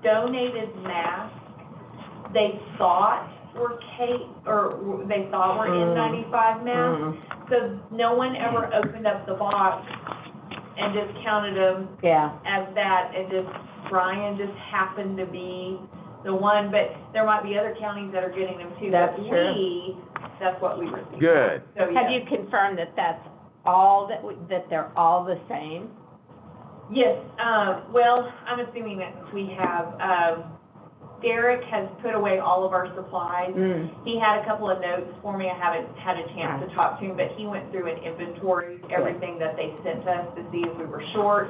donated masks, they thought were they thought were N95 masks. So no one ever opened up the box and just counted them as that, and Bryan just happened to be the one, but there might be other counties that are getting them too. That's true. That's what we received. Good. So, Have you confirmed that that's all, that they're all the same? Yes, well, I'm assuming that we have, Derek has put away all of our supplies. He had a couple of notes for me. I haven't had a chance to talk to him, but he went through and inventoried everything that they sent us to see if we were short,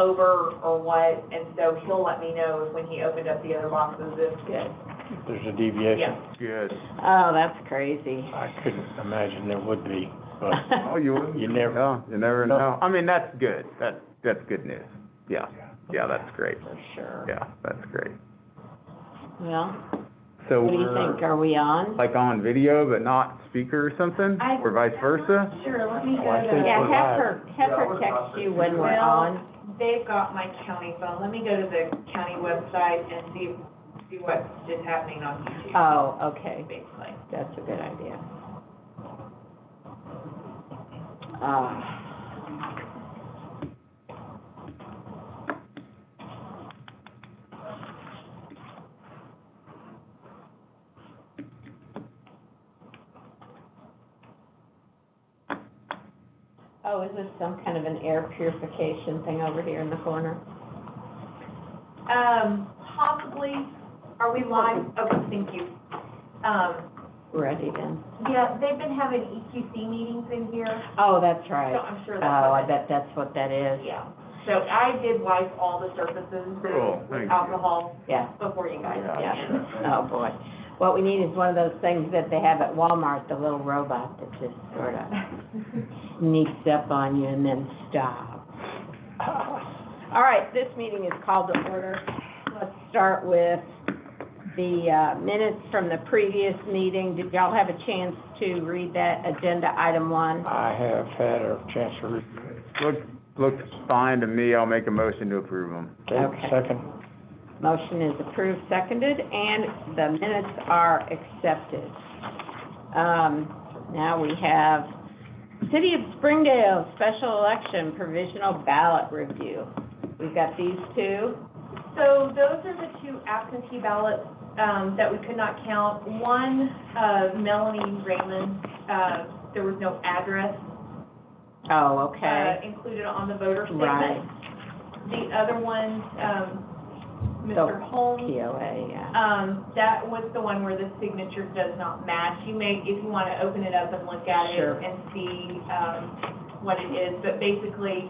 over, or what, and so he'll let me know if when he opened up the other boxes, if There's a deviation. Good. Oh, that's crazy. I couldn't imagine there would be, but Oh, you never, no, you never know. I mean, that's good. That's good news. Yeah, that's great. For sure. Yeah, that's great. Well, So what do you think? Are we on? like on video but not speaker or something, or vice versa? Sure, let me go I think to, Yeah, we're have her text you when we're on. they've got my county phone. Let me go to the county website and see what is happening on YouTube. Oh, okay. Basically. That's a good idea. Oh, is this some kind of an air purification thing over here in the corner? Possibly. Are we live? Okay, thank you. Ready then? Yeah, they've been having EQC meetings in here, Oh, that's right. so I'm sure that's Oh, I what it bet that's what that is. is. Yeah. So I did wipe all the surfaces Cool, thank with you. alcohol Yeah, before you guys yeah. came in. Oh, boy. What we need is one of those things that they have at Walmart, the little robot that just sort of sneaks up on you and then stops. All right, this meeting is called to order. Let's start with the minutes from the previous meeting. Did y'all have a chance to read that, agenda item 1? I have had a chance to read it. Looks fine to me. I'll make a motion to approve them. Okay. Second, Motion is approved, seconded, and the minutes are accepted. Now we have City of Springdale Special Election Provisional Ballot Review. We've got these two. So those are the two absentee ballots, that we could not count. One, Melanie Raymond, there was no address, Oh, okay. included on the voter statement. Right. The other one, Mr. Holmes, POA, yeah. that was the one where the signature does not match. You may, if you want to open it up and look at it Sure. and see, what it is, but basically,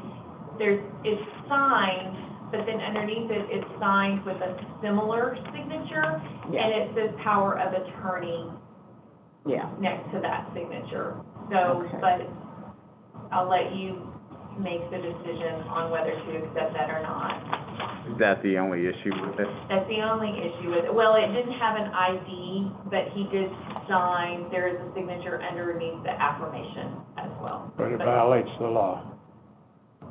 it's signed, but then underneath it, it's signed with a similar signature, Yeah. and it says power of attorney Yeah. next to that signature. So, Okay. but I'll let you make the decision on whether to accept that or not. Is that the only issue with it? That's the only issue with it. Well, it didn't have an ID, but he did sign, there is a signature underneath the affirmation as well. but it violates the law.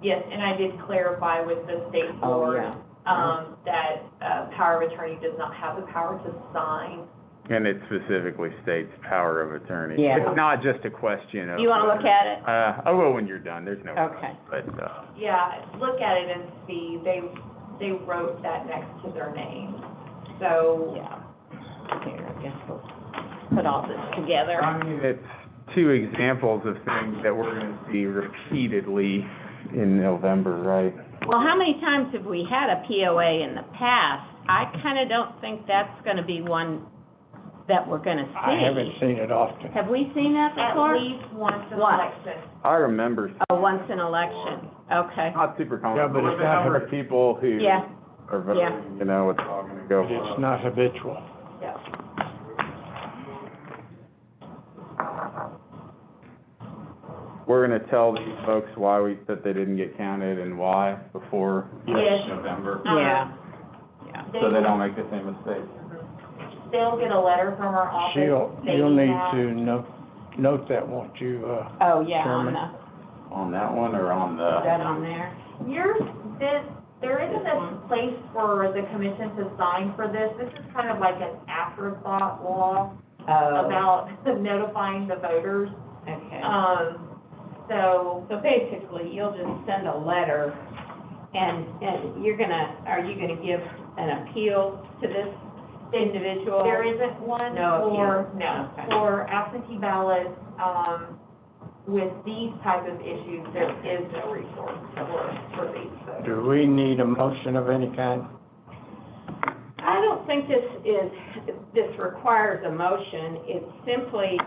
Yes, and I did clarify with the state Oh, board, yeah. that power of attorney does not have the power to sign. And it specifically states power of attorney. Yeah. It's not just a question of. You want to look at it? I will when you're done. There's no. Okay. But, Yeah, look at it and see, they wrote that next to their name, so. Yeah. Here, I guess we'll put all this together. I mean, it's two examples of things that we're gonna see repeatedly in November, right? Well, how many times have we had a POA in the past? I kind of don't think that's going to be one that we're going to see. I haven't seen it often. Have we seen that At before? least once an Once. election. I remember, Oh, once an election, okay. not super common, Yeah, but but it's the not number of people who Yeah, are voting, you know, it's all gonna go. It's not habitual. Yeah. We're gonna tell these folks why that they didn't get counted and why before Yes. November, yeah, yeah. so they don't make the same mistake. They'll get a letter from our office You'll stating need that. to note that, won't you, Oh, yeah, on Chairman. the, On that one or on is the, that on there? Yours, this, There isn't a place for the commission to sign for this. This is kind of like an afterthought law Oh, about notifying the voters. okay. So, So basically, you'll just send a letter, and are you gonna give an appeal to this individual? there isn't one No for, Okay. for absentee ballots, with these type of issues, there is no resource for these folks. Do we need a motion of any kind? I don't think this requires a motion. It simply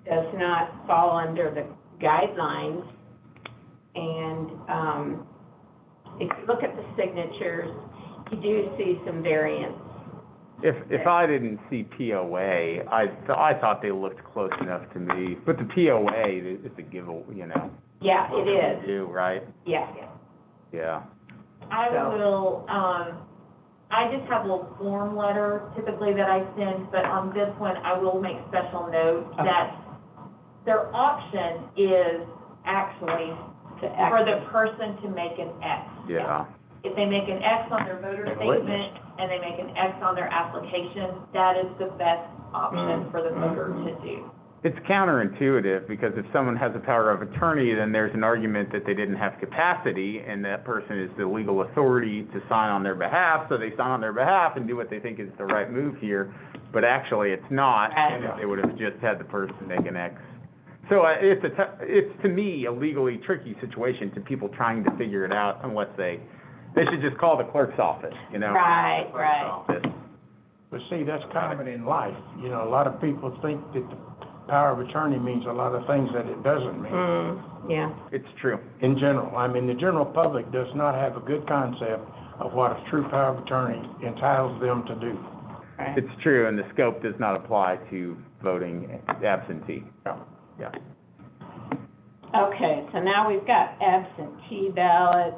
does not fall under the guidelines. And, if you look at the signatures, you do see some variance. If I didn't see POA, I thought they looked close enough to me, but the POA is a you know. Yeah, it is, Do, right? yeah. Yeah. I So- will, I just have a little form letter typically that I send, but on this one, I will make special note Okay. that their option is actually To for the person to make an X. Yeah. If they make an X on their voter And statement witness. and they make an X on their application, that is the best option for the voter to do. It's counterintuitive, because if someone has a power of attorney, then there's an argument that they didn't have capacity, and that person is the legal authority to sign on their behalf, so they sign on their behalf and do what they think is the right move here, but actually it's not, and if they would have just had the person make an X. So it's to me a legally tricky situation to people trying to figure it out, unless they should just call the clerk's office, you know? Right, Clerk's right. office. But see, that's common in life. You know, a lot of people think that the power of attorney means a lot of things that it doesn't mean. Yeah. It's true. In general, I mean, the general public does not have a good concept of what a true power of attorney entitles them to do. Right. It's true, and the scope does not apply to voting absentee. Yeah. Yeah. Okay, so now we've got absentee ballots,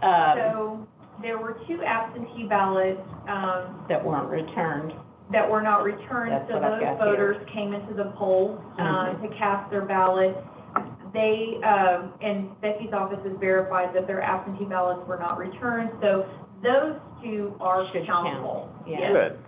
So there were 2 absentee ballots, that weren't returned. that were not returned, That's so what I've those got here. voters came into the polls, to cast their ballot. They, and Becky's office has verified that their absentee ballots were not returned, so those 2 are Should count. countable. Yeah. Yes. Good.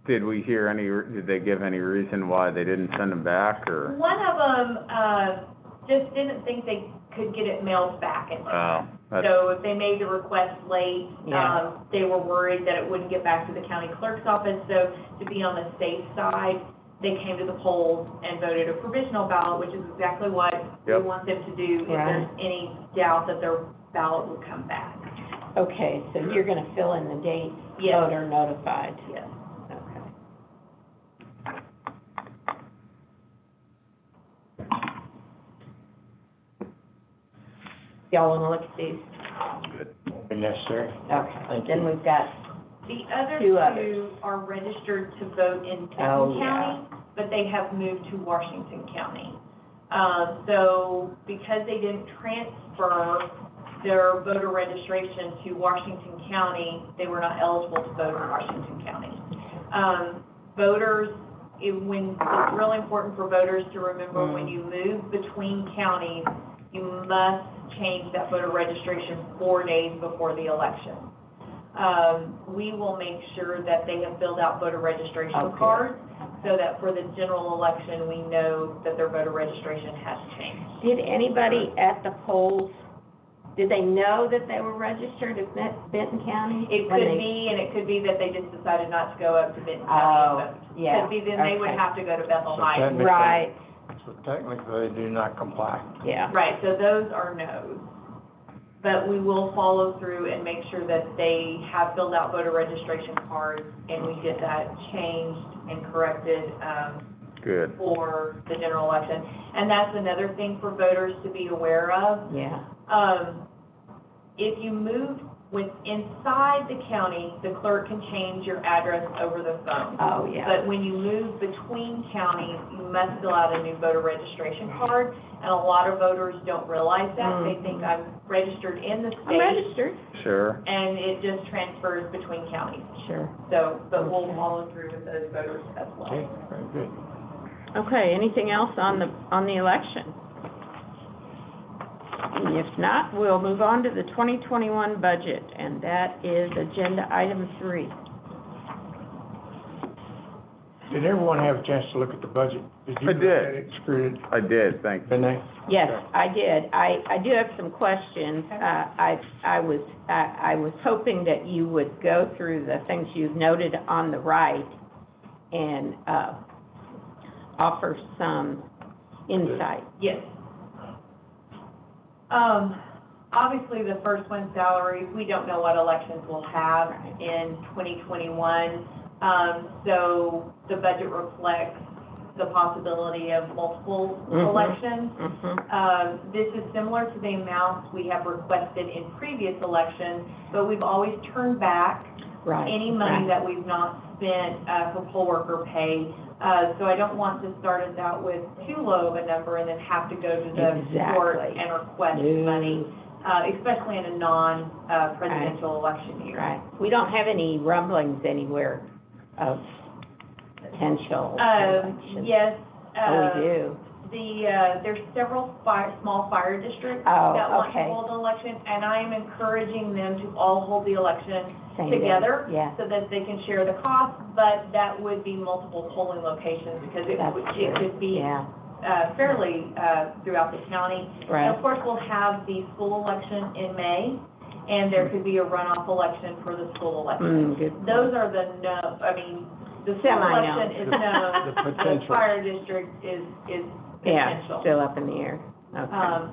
Did we hear did they give any reason why they didn't send them back, or? One of them, just didn't think they could get it mailed back in time. That's, So if they made the request late, Yeah. they were worried that it wouldn't get back to the county clerk's office. So to be on the safe side, they came to the polls and voted a provisional ballot, which is exactly what we Yep. want them to do if Right. there's any doubt that their ballot will come back. Okay, so you're gonna fill in the date, Yes. voter notified. Yes. Okay. Y'all wanna look at these? good. Won't be necessary. Okay, Thank then you. we've got, The other 2 2 others. are registered to vote in Oh, Benton yeah. County, but they have moved to Washington County. So because they didn't transfer their voter registration to Washington County, they were not eligible to vote in Washington County. Voters, it's really important for voters to remember, when you move between counties, you must change that voter registration 4 days before the election. We will make sure that they have filled out voter registration Okay. cards, so that for the general election, we know that their voter registration has changed. did anybody at the polls, did they know that they were registered at Benton County? It when could they- be, and it could be that they just decided not to go up to Benton Oh, County and vote. yeah. Could be then they would Okay. have to go to Bethel So Heights. technically- Right, So technically, they do not comply. yeah. Right, so those are no's. But we will follow through and make sure that they have filled out voter registration cards, and we get that changed and corrected, Good. for the general election. And that's another thing for voters to be aware of. Yeah, If you move inside the county, the clerk can change your address over the phone. oh, yeah. But when you move between counties, you must fill out a new voter registration card, and a lot of voters don't realize that. They think I'm registered in the I'm state, registered. Sure. and it just transfers between counties. Sure. So, but we'll Okay. follow through with those voters as well. Okay, very good. Okay, anything else on the election? If not, we'll move on to the 2021 budget, and that is agenda item 3. Did everyone have a chance to look at the budget? Did you I look did. at it, Screwed? I did, thank you. Renee? Yes, I did. I do have some questions. I was hoping that you would go through the things you've noted on the right and offer some insight. Yes. Obviously, the first one, salaries, we don't know what elections we'll have in 2021. So the budget reflects the possibility of multiple elections. This is similar to the amounts we have requested in previous elections, but we've always turned back any money that we've not spent for poll worker pay. So I don't want to start us out with too low of a number and then have to go to the court and request money, especially in a non-presidential election year. Right. We don't have any rumblings anywhere of potential elections. Yes. Oh, we do. There's several small fire districts Oh, that want to okay. hold an election, and I am encouraging them to all hold the election Same day. together Yeah. so that they can share the cost, but that would be multiple polling locations because it could be Yeah, fairly throughout the county. And right. of course, we'll have the school election in May, and there could be a runoff election for the school election. Good. Those are the the school Semi-known. election is known, The the potential. fire district is Yeah, potential. still up in the air. Okay.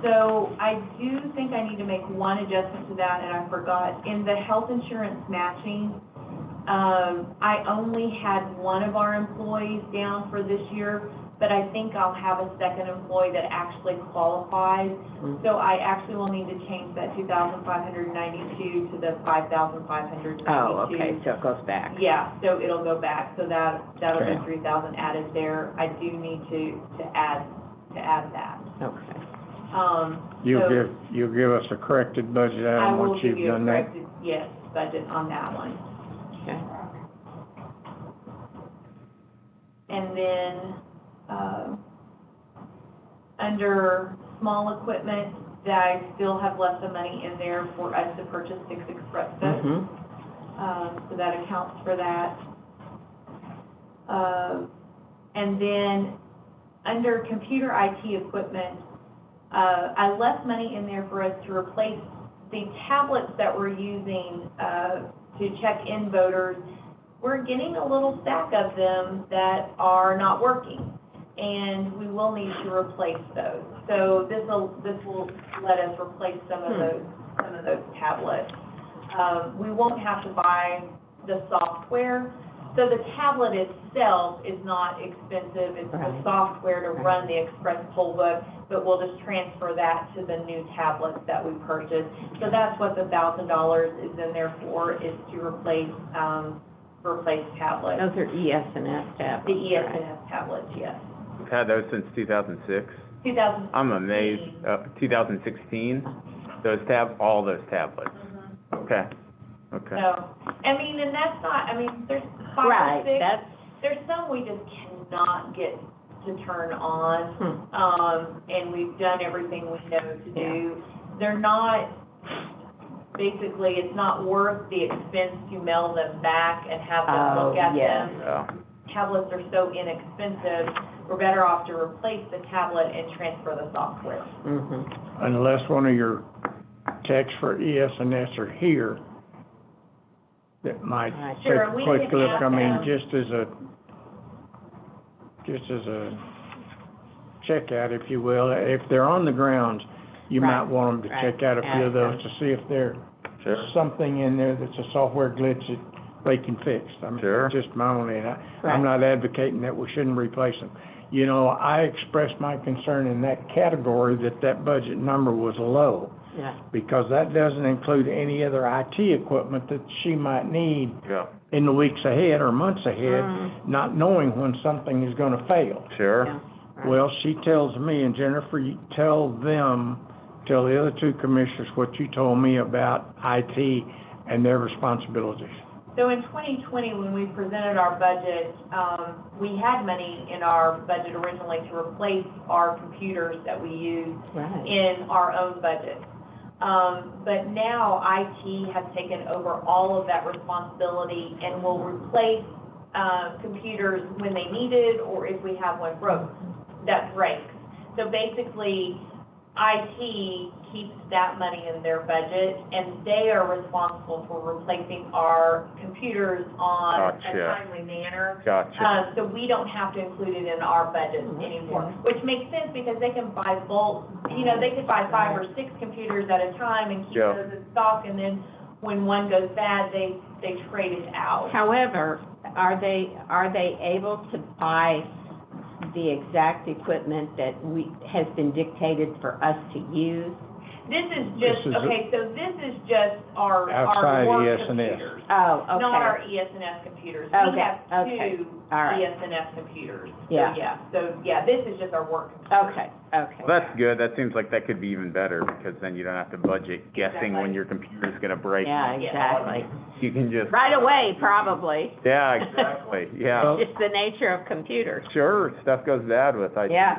So I do think I need to make one adjustment to that, and I forgot. In the health insurance matching, I only had one of our employees down for this year, but I think I'll have a second employee that actually qualifies. So I actually will need to change that 2,592 to the 5,592. Oh, okay, so it goes back. Yeah, so it'll go back, so that'll Okay. be 3,000 added there. I do need to add that. Okay. You'll give us a corrected budget I item will once give you've you a done that? corrected, yes, budget on that one. Okay. And then, under small equipment, that I still have left some money in there for us to purchase 6 express boats. So that accounts for that. And then, under computer IT equipment, I left money in there for us to replace the tablets that we're using, to check in voters. We're getting a little stack of them that are not working, and we will need to replace those. So this will let us replace some of those tablets. We won't have to buy the software. So the tablet itself is not expensive. It's the Right. software to run the Express Poll Book, but we'll just transfer that to the new tablets that we purchased. So that's what the $1,000 is in there for, is to replace tablets. Those are ES&S tablets. The ES&S tablets, yes. We've had those since 2006. 2016. I'm amazed, 2016, all those tablets. Okay, okay. So, and that's not, there's 5 or Right, 6. that's, There's some we just cannot get to turn on, and we've done everything we know to do. They're not, basically, it's not worth the expense to mail them back and have them look at yes. them. Yeah. Tablets are so inexpensive, we're better off to replace the tablet and transfer the software. Unless one of your techs for ES&S are here, that might Right. take Sure, a we quick can look. ask I mean, them. just as a checkout, if you will. If they're on the grounds, you Right, might want them to check out a few of those to see if there's Sure. something in there that's a software glitch that they can fix. I mean, Sure. just my only, Right. I'm not advocating that we shouldn't replace them. You know, I expressed my concern in that category that budget number was low, Yeah. because that doesn't include any other IT equipment that she might need Yeah, in the weeks ahead or months ahead, not knowing when something is gonna fail. sure. Yeah. Right. Well, she tells me, and Jennifer, you tell the other 2 commissioners what you told me about IT and their responsibilities. So in 2020, when we presented our budget, we had money in our budget originally to replace our computers that we use Right. in our own budget. But now IT has taken over all of that responsibility and will replace computers when they need it or if we have one broke that breaks. So basically, IT keeps that money in their budget, and they are responsible for replacing our computers on a Gotcha. timely manner. Gotcha. So we don't have to include it in our budget anymore, which makes sense because they can buy bulk, they could buy 5 or 6 computers at a time and keep Yeah. those in stock, and then when one goes bad, they trade it out. However, are they able to buy the exact equipment that has been dictated for us to use? This is This just, is okay, so this is just our Outside work ES&S. computers. Oh, okay. Not our ES&S computers. We Okay, have okay. 2 All right. ES&S computers. Yeah. So this is just our work computers. Okay. Well, that's good. That seems like that could be even better, because then you don't have to budget guessing when your computer's gonna break. Yeah, exactly. You can just. Right away, probably. Yeah, exactly, yeah. It's just the nature of computers. Sure, stuff goes bad with IT. Yeah.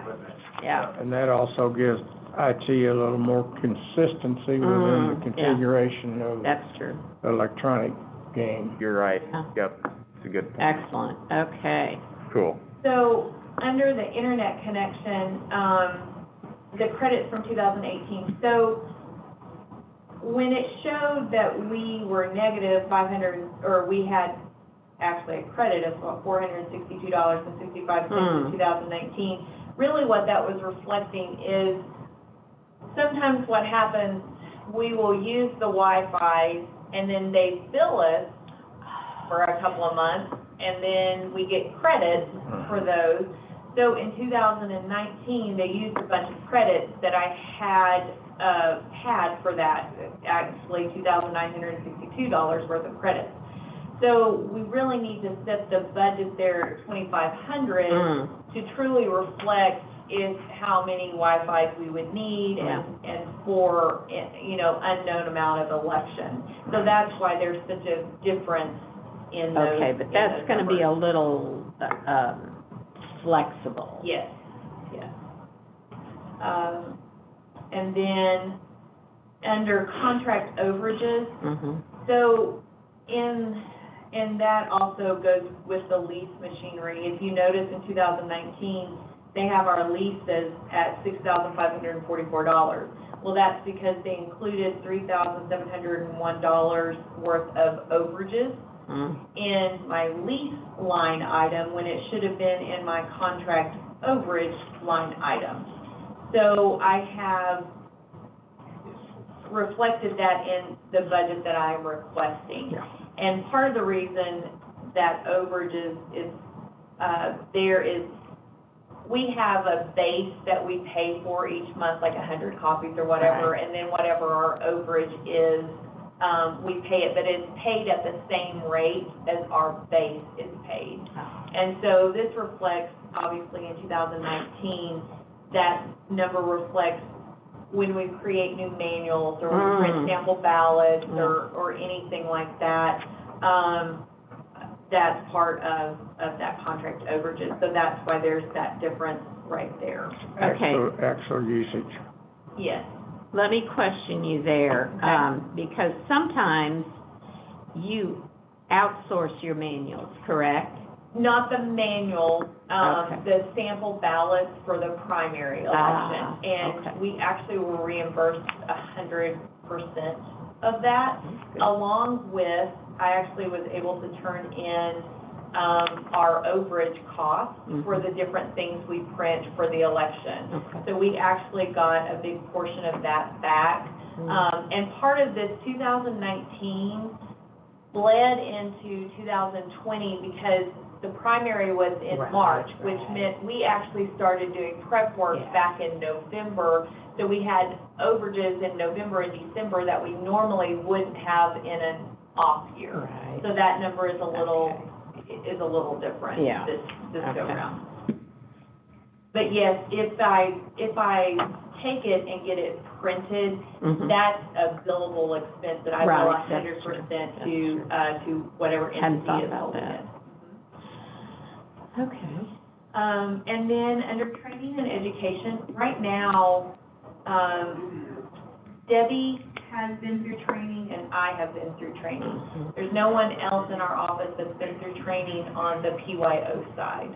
Yeah. And that also gives IT a little more consistency within the yeah. configuration of That's true. the electronic game. You're right. Yeah. Yep, it's a good point. Excellent. Okay. Cool. So, under the internet connection, the credits from 2018, so when it showed that we were negative 500, or we had actually a credit of $462.65 in 2019, really what that was reflecting is sometimes what happens, we will use the Wi-Fi and then they bill us for a couple of months, and then we get credits for those. So in 2019, they used a bunch of credits that I had for that, actually $2,962 worth of credits. So we really need to set the budget there at $2,500 to truly reflect how many Wi-Fis we would need and for, unknown amount of election. So that's why there's such a difference in those. Okay, but that's gonna be a little, flexible. Yes. And then, under contract overages, so and that also goes with the lease machinery. If you notice in 2019, they have our leases at $6,544. Well, that's because they included $3,701 worth of overages in my lease line item when it should have been in my contract overage line item. So I have reflected that in the budget that I am requesting. Yeah. And part of the reason that overage is there is, we have a base that we pay for each month, like 100 copies or whatever, and then whatever our overage is, we pay it, but it's paid at the same rate as our base is paid. And so this reflects, obviously, in 2019, that number reflects when we create new manuals or we print sample ballots or anything like that. That's part of that contract overages. So that's why there's that difference right there. Okay. Actual usage. Yes. Let me question you there, because sometimes you outsource your manuals, correct? Not the manual, Okay. the sample ballots for the primary election. And okay. we actually were reimbursed 100% of that, along with, I actually was able to turn in our overage costs for the different things we print for the election. Okay. So we actually got a big portion of that back. And part of this 2019 bled into 2020 because the primary was in March, which meant we actually started doing prep work back in November. So we had overages in November and December that we normally wouldn't have in an off year. Right. So that number is a little different this go Okay. round. But yes, if I take it and get it printed, Mhm. that's a billable expense that I bill Right, that's 100% true. to whatever Hadn't entity thought is about holding that. it. Okay. And then under training and education, right now, Debbie has been through training and I have been through training. Mhm. There's no one else in our office that's been through training on the PYO side.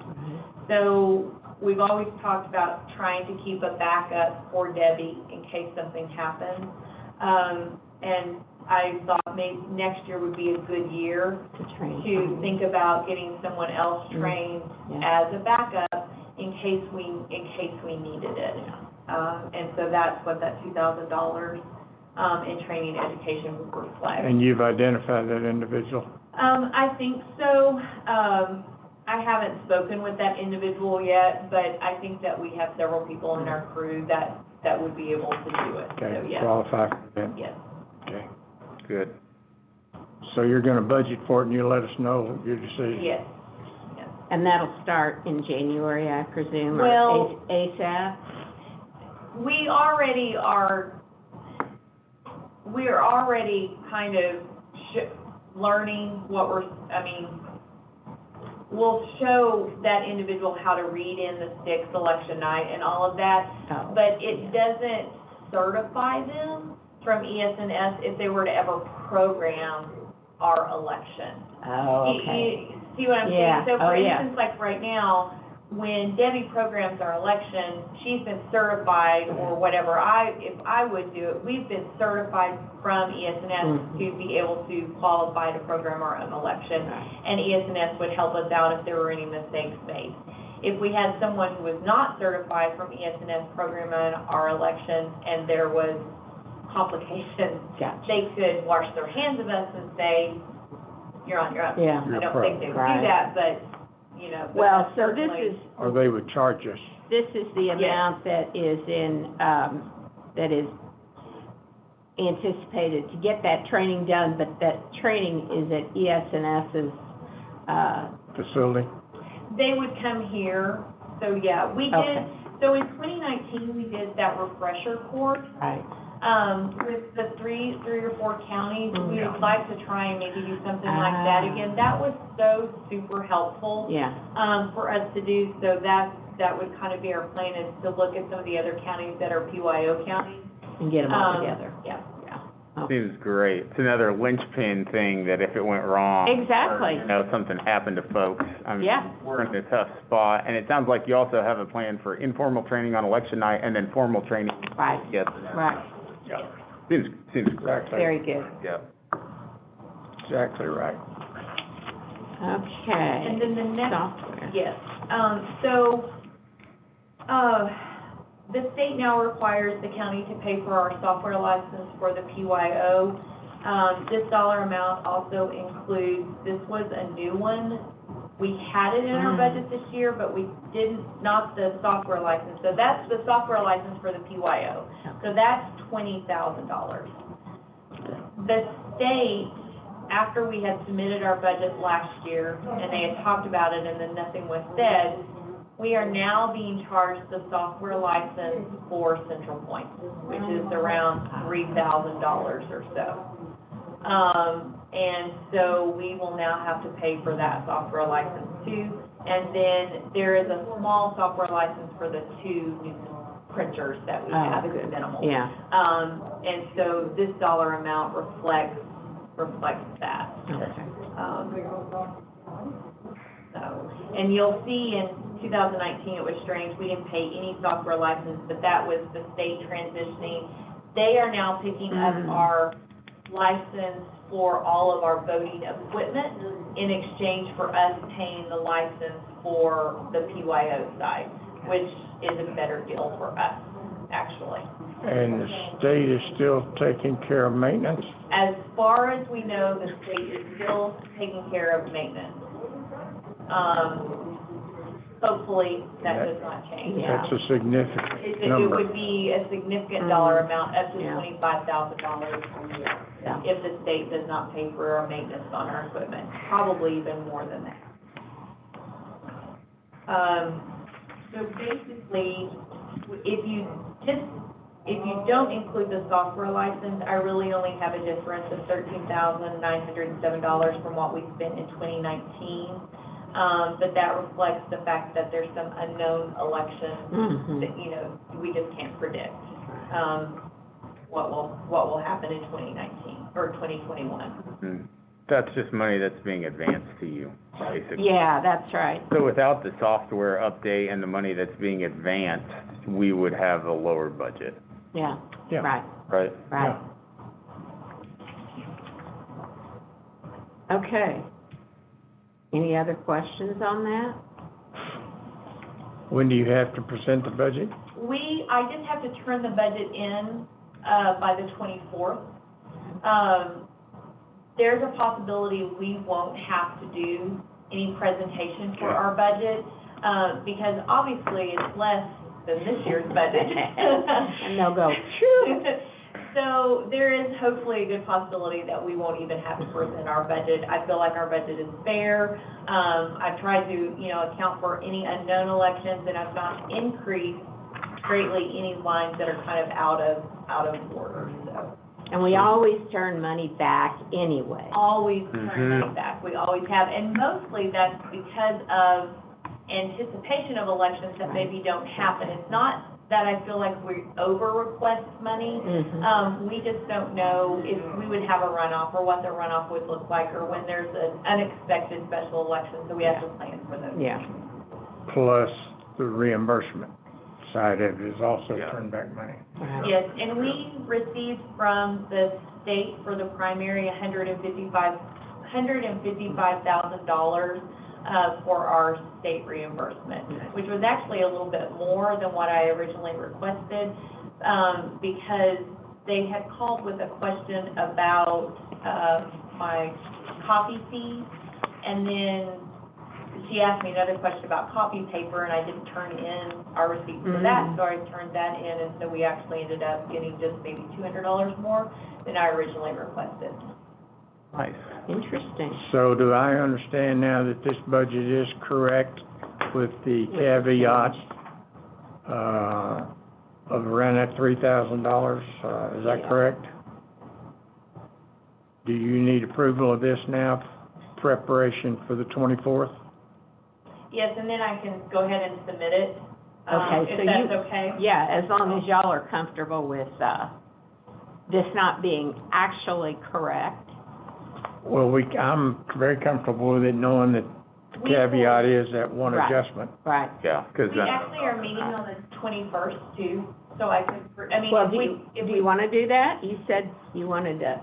So we've always talked about trying to keep a backup for Debbie in case something happens. And I thought maybe next year would be a good year To train. to think about getting someone else trained Yeah. as a backup in case we needed it. And so that's what that $2,000 in training education would reflect. And you've identified that individual? I think so. I haven't spoken with that individual yet, but I think that we have several people in our crew that would be able to do it. So, Okay, yes, qualify for that, yes. okay. Good. So you're gonna budget for it and you'll let us know your decision? Yes, yes. And that'll start in January, I presume, Well- or ASAP? We already are, we're already kind of learning what we'll show that individual how to read in the sticks election night and all of that, Oh. but it doesn't certify them from ES&S if they were to ever program our election. Oh, You okay. see what I'm Yeah. saying? So Oh, for yeah. instance, like right now, when Debbie programs our election, she's been certified or whatever, if I would do it, we've been certified from ES&S Mhm. to be able to qualify to program our own election. And ES&S would help us out if there were any mistakes made. If we had someone who was not certified from ES&S programming our election and there was complications, Gotcha. they could wash their hands of us and say, you're on your own. Yeah. I don't think they would Right. do that, but, you know. but Well, that's so this certainly- is, Or they would charge us? this is the Yes. amount that is in, that is anticipated to get that training done, but that training is at ES&S's, Facility? They would come here, so yeah, we did, Okay. so in 2019, we did that refresher course, right. with the three or four counties. Mm. We would like to try and maybe do something like that Ah. again. That was so super helpful. Yeah, For us to do, so that would kind of be our plan, is to look at some of the other counties that are PYO counties. and get them all Um, together. Yeah. Seems great. It's another linchpin thing that if it went wrong. Exactly. Or, you know, something happened to folks. I mean, Yeah. we're in a tough spot, and it sounds like you also have a plan for informal training on election night and then formal training. Right, Yes. right, Yeah. Seems great. Exactly. very good. Yeah. Exactly right. Okay. And then the next, Software. yes, the state now requires the county to pay for our software license for the PYO. This dollar amount also includes, this was a new one. We had it in our budget this year, but we didn't, not the software license. So that's the software license for the PYO. So that's $20,000. The state, after we had submitted our budget last year, and they had talked about it and then nothing was said, we are now being charged the software license for Central Point, which is around $3,000 or so. And so we will now have to pay for that software license too. And then there is a small software license for the two new printers that we have, it's minimal. Yeah, And so this dollar amount reflects that. okay. So, and you'll see in 2019, it was strange, we didn't pay any software license, but that was the state transitioning. They are now picking up our license for all of our voting equipment in exchange for us paying the license for the PYO side, which is a better deal for us, actually. And the state is still taking care of maintenance? As far as we know, the state is still taking care of maintenance. Hopefully, that does not change. That's a significant It number. would be a significant dollar amount, up to Yeah. $25,000 a year, Yeah. if the state does not pay for our maintenance on our equipment, probably even more than that. So basically, if you just if you don't include the software license, I really only have a difference of $13,907 from what we spent in 2019. But that reflects the fact that there's some unknown elections that, you know, we just can't predict, what will happen in 2019 or 2021. That's just money that's being advanced to you, basically. Yeah, that's right. So without the software update and the money that's being advanced, we would have a lower budget, Yeah, Yeah. right, right? right. Okay. Any other questions on that? When do you have to present the budget? I just have to turn the budget in, by the 24th. There's a possibility we won't have to do any presentation for our budget, because obviously it's less than this year's budget. And they'll go, So there is hopefully a good possibility that we won't even have to present our budget. I feel like our budget is fair. I've tried to, you know, account for any unknown elections, and I've not increased greatly any lines that are kind of out of order, so. and we always turn money back anyway. Always turn money back, we always have, and mostly that's because of anticipation of elections that maybe don't happen. It's not that I feel like we over-request money. We just don't know if we would have a runoff, or what the runoff would look like, or when there's an unexpected special election, so we have to plan for those. Yeah, Plus the reimbursement side of it is also Yeah. turn back money. right. Yes, and we received from the state for the primary $155,000 for our state reimbursement, which was actually a little bit more than what I originally requested, because they had called with a question about my copy fees, and then she asked me another question about copy paper, and I didn't turn in our receipt for that, so I turned that in, and so we actually ended up getting just maybe $200 more than I originally requested. Nice. Interesting. So do I understand now that this budget is correct with the caveat, of around that $3,000, is that Yeah. correct? Do you need approval of this now, preparation for the 24th? Yes, and then I can go ahead and submit it, Okay, so if that's okay. Yeah, as long as y'all are comfortable with, this not being actually correct. Well, I'm very comfortable with it, knowing that the We will- caveat is that one Right. adjustment. Right. Yeah, because We actually are meeting on the 21st too, so I could, I mean, Well, if do we. you want to do that? You said you wanted to,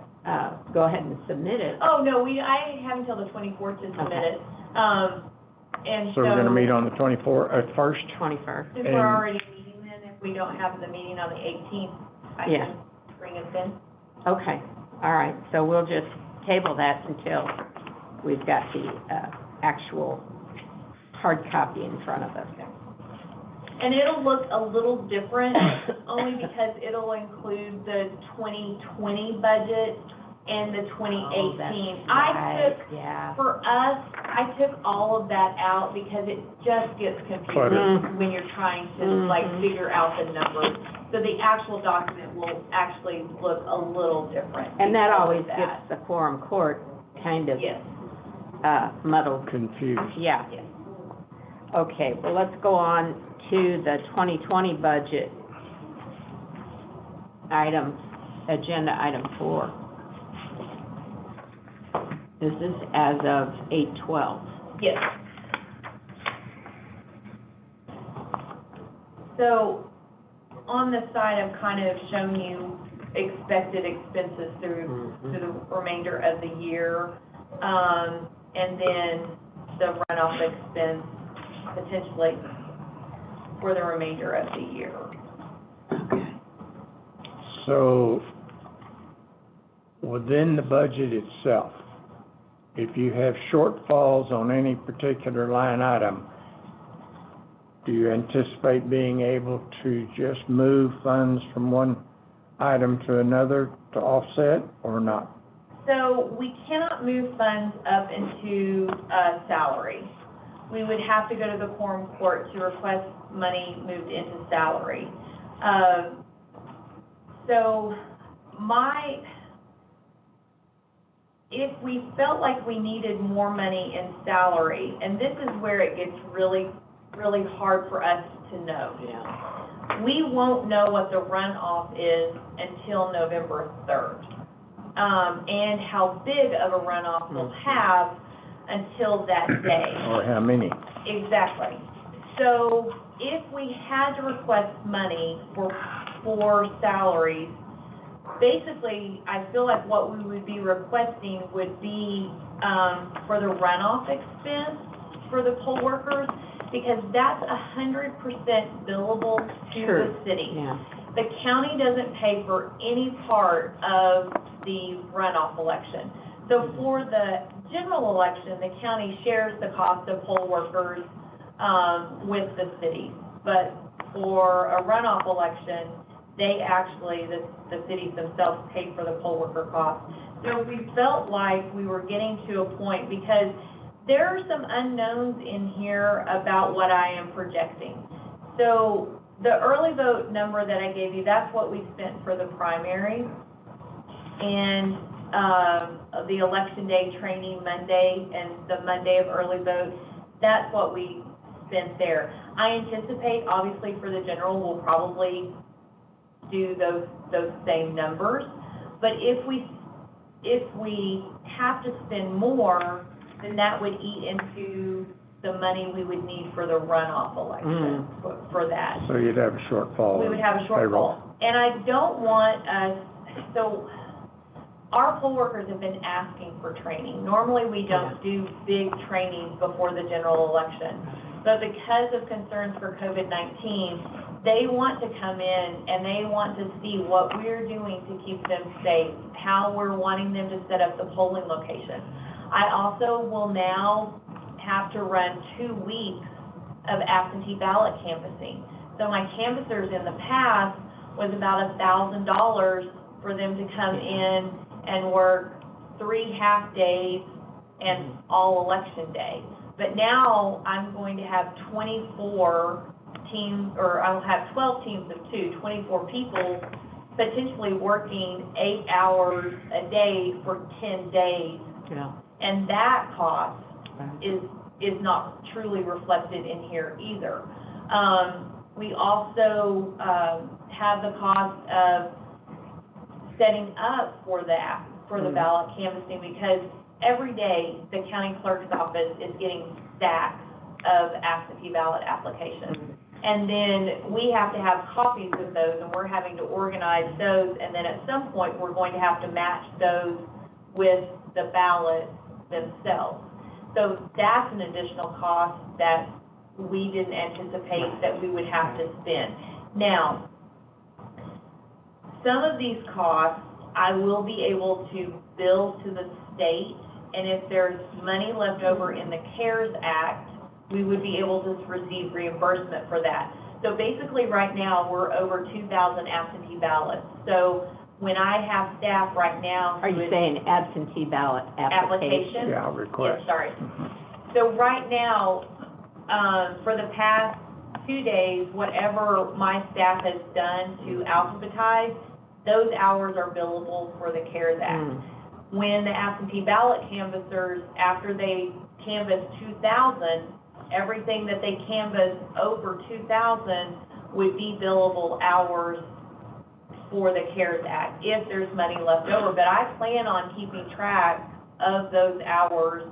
go ahead and submit it. Oh, no, I have until the 24th to submit Okay. it. And So we're gonna meet on the 1st? 21st. Since we're already meeting then, if we don't have the meeting on the 18th, I Yeah. can bring us in. Okay, all right, so we'll just table that until we've got the, actual hard copy in front of us. And it'll look a little different, only because it'll include the 2020 budget and the 2018. Right, yeah. For us, I took all of that out because it just gets confusing Clutter. when you're trying to like figure out the numbers. So the actual document will actually look a little different. And that because of always that. gets the quorum court kind of, Yes, muddled. Confused. Yeah. yes. Okay, well, let's go on to the 2020 budget. Agenda item 4. This is as of 8/12. Yes. So, on the side, I've kind of shown you expected expenses through the remainder of the year, and then the runoff expense potentially for the remainder of the year. So, within the budget itself, if you have shortfalls on any particular line item, do you anticipate being able to just move funds from one item to another to offset, or not? So we cannot move funds up into salary. We would have to go to the quorum court to request money moved into salary. So if we felt like we needed more money in salary, and this is where it gets really, really hard for us to know. Yeah. We won't know what the runoff is until November 3rd. And how big of a runoff we'll have until that day. Or how many? Exactly. So if we had to request money for salaries, basically, I feel like what we would be requesting would be, for the runoff expense for the poll workers, because that's 100% billable to Sure. the city. Yeah. The county doesn't pay for any part of the runoff election. So for the general election, the county shares the cost of poll workers, with the city. But for a runoff election, they actually, the cities themselves pay for the poll worker cost. So we felt like we were getting to a point, because there are some unknowns in here about what I am projecting. So the early vote number that I gave you, that's what we spent for the primary. And the election day training Monday and the Monday of early vote, that's what we spent there. I anticipate, obviously, for the general, we'll probably do those same numbers. But if we have to spend more, then that would eat into the money we would need for the runoff election for that. So you'd have a shortfall. We would have a in payroll. shortfall. And I don't want us, so our poll workers have been asking for training. Normally, we don't do big trainings before the general election. But because of concerns for COVID-19, they want to come in and they want to see what we're doing to keep them safe, how we're wanting them to set up the polling location. I also will now have to run 2 weeks of absentee ballot canvassing. So my canvassers in the past was about $1,000 for them to come in and work 3 half days and all election day. But now I'm going to have 24 teams, or I'll have 12 teams of 2, 24 people potentially working 8 hours a day for 10 days. Yeah. And that cost is not truly reflected in here either. We also have the cost of setting up for the ballot canvassing, because every day the county clerk's office is getting stacks of absentee ballot applications. And then we have to have copies of those, and we're having to organize those, and then at some point we're going to have to match those with the ballots themselves. So that's an additional cost that we didn't anticipate that we would have to spend. Now, some of these costs I will be able to bill to the state, and if there's money left over in the CARES Act, we would be able to receive reimbursement for that. So basically right now, we're over 2,000 absentee ballots. So when I have staff right now. Are you saying absentee ballot application? Yeah, request. Yes, sorry. So right now, for the past 2 days, whatever my staff has done to alphabetize, those hours are billable for the CARES Act. When the absentee ballot canvassers, after they canvass 2,000, everything that they canvass over 2,000 would be billable hours for the CARES Act, if there's money left over. But I plan on keeping track of those hours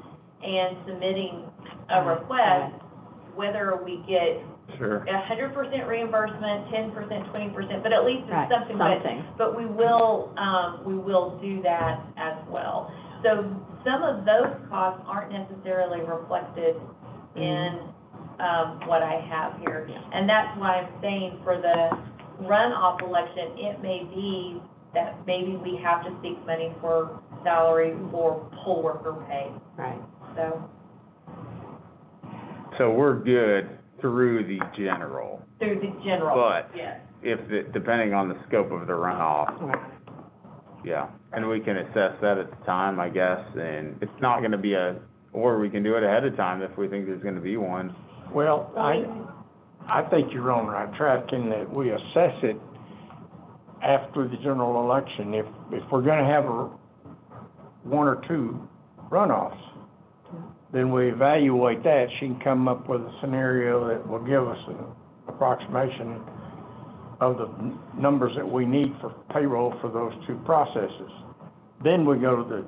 and submitting a request, whether we get Sure. 100% reimbursement, 10%, 20%, but at least it's Right, something. But we will do that as well. So some of those costs aren't necessarily reflected in what I have here. And that's why I'm saying for the runoff election, it may be that maybe we have to seek money for salary for poll worker pay. Right. So we're good through the general, Through the general, but yes. depending on the scope of the runoff, yeah, and we can assess that at the time, I guess, and it's not gonna be or we can do it ahead of time if we think there's gonna be one. Well, I think you're on the right track in that we assess it after the general election, if we're gonna have one or two runoffs, then we evaluate that, she can come up with a scenario that will give us an approximation of the numbers that we need for payroll for those two processes. Then we go to the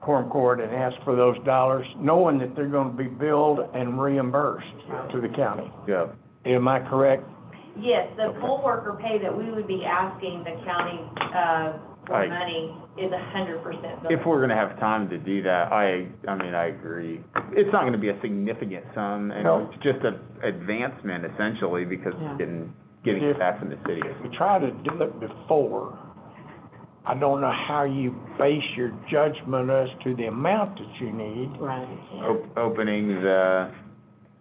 quorum court and ask for those dollars, knowing that they're gonna be billed and reimbursed to the county. Yeah. Am I correct? Yes, the poll worker pay that we would be asking the county, for Right. money is 100%. If we're gonna have time to do that, I mean, I agree. It's not gonna be a significant sum, and No. it's just an advancement essentially, because Yeah. getting If- it back from the city. We try to do it before. I don't know how you base your judgment as to the amount that you need. Right. Openings,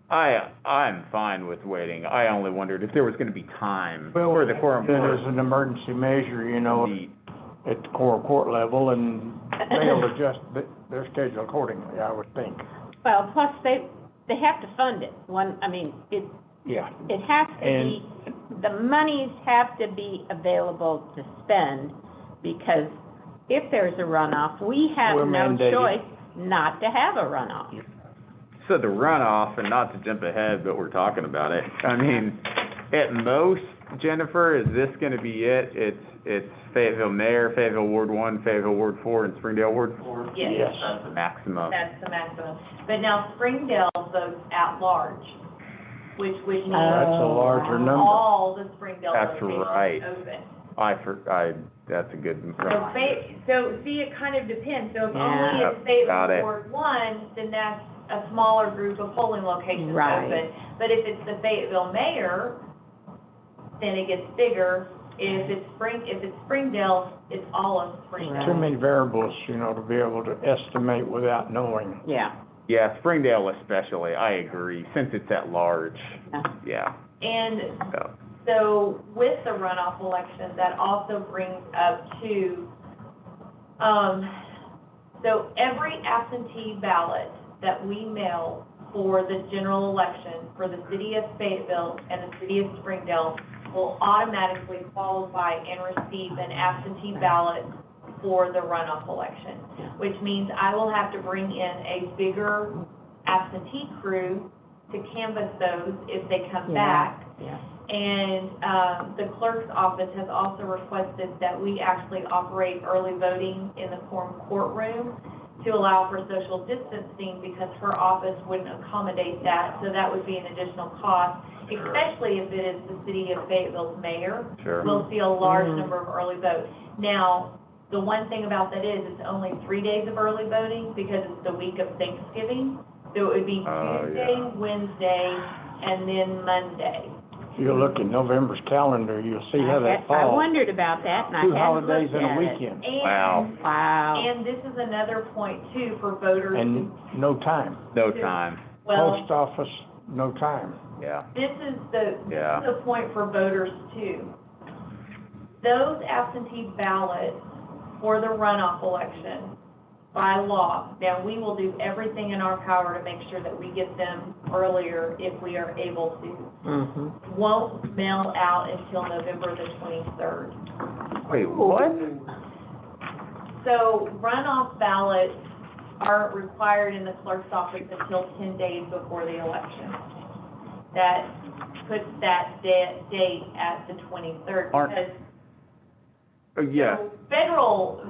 I'm fine with waiting. I only wondered if there was gonna be time for the quorum Then court. as an emergency measure, you know, The- at the quorum court level, and they'll adjust their schedule accordingly, I would think. Well, plus they have to fund it. Yeah. It has to be, the monies have to be available to spend, because if there's a runoff, we have We're no mandated. choice not to have a runoff. So the runoff, and not to jump ahead, but we're talking about it, I mean, at most, Jennifer, is this gonna be it? It's Fayetteville Mayor, Fayetteville Ward 1, Fayetteville Ward 4, and Springdale Ward 4? Yes. That's the maximum. That's the maximum. But now Springdale votes at large, which would mean That's a larger number. all the Springdale That's locations right. open. That's a good. So see, it kind of depends. So if Yeah. only Got it's Fayetteville it. Ward 1, then that's a smaller group of polling locations Right. open. But if it's the Fayetteville Mayor, then it gets bigger. If it's Springdale, it's all of Springdale. Too many variables, you know, to be able to estimate without knowing. Yeah. Yeah, Springdale especially, I agree, since it's at large, yeah. And So, so with the runoff election, that also brings up to, so every absentee ballot that we mail for the general election for the city of Fayetteville and the city of Springdale will automatically qualify and receive an absentee ballot for the runoff election, which means I will have to bring in a bigger absentee crew to canvass those if they come back. Yeah. And, the clerk's office has also requested that we actually operate early voting in the quorum courtroom to allow for social distancing, because her office wouldn't accommodate that, so that would be an additional cost, especially if it is the city of Fayetteville's mayor. sure. We'll see a large Mhm. number of early votes. Now, the one thing about that is, it's only 3 days of early voting, because it's the week of Thanksgiving, so it would be Oh, Tuesday, yeah. Wednesday, and then Monday. If you look at November's calendar, you'll see how that I falls. wondered about that, and I Two hadn't holidays looked and a at it. weekend, Wow. Wow. And this is another point too for voters who, and no time. No time, well, Post office, no time. yeah. this is Yeah. the point for voters too. Those absentee ballots for the runoff election, by law, now we will do everything in our power to make sure that we get them earlier if we are able to. Mhm. Won't mail out until November the 23rd. Wait, what? So runoff ballots aren't required in the clerk's office until 10 days before the election. That puts that date at the 23rd, Aren't- because Yeah,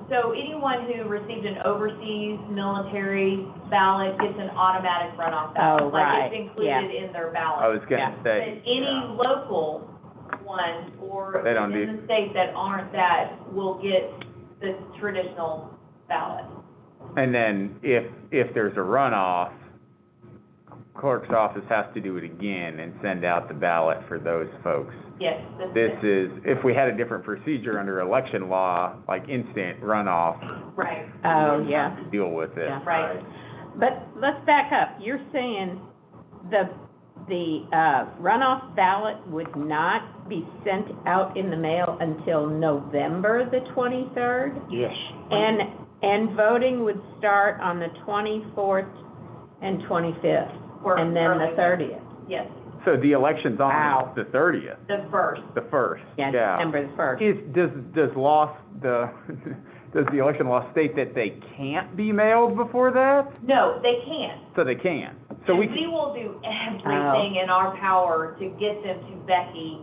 so anyone who received an overseas military ballot gets an automatic runoff ballot. Oh, Like right, it's included in their ballot. I was gonna Yeah. But say, any yeah. local ones or They don't in do- the state that aren't that will get the traditional ballot. And then if there's a runoff, clerk's office has to do it again and send out the ballot for those folks. Yes, This is, if we had a different procedure under election law, like instant runoff, right, Oh, yeah. deal with it. Yeah. right. But let's back up. You're saying the runoff ballot would not be sent out in the mail until November the 23rd? Yes. And voting would start on the 24th and 25th, For and then the early- 30th? Yes, So the election's Wow. on the 30th, The first. the 1st. Yeah, December the first. Does the election law state that they can't be mailed before that? No, they can't. So they can. So we And we can, will do everything in our power to get them to Becky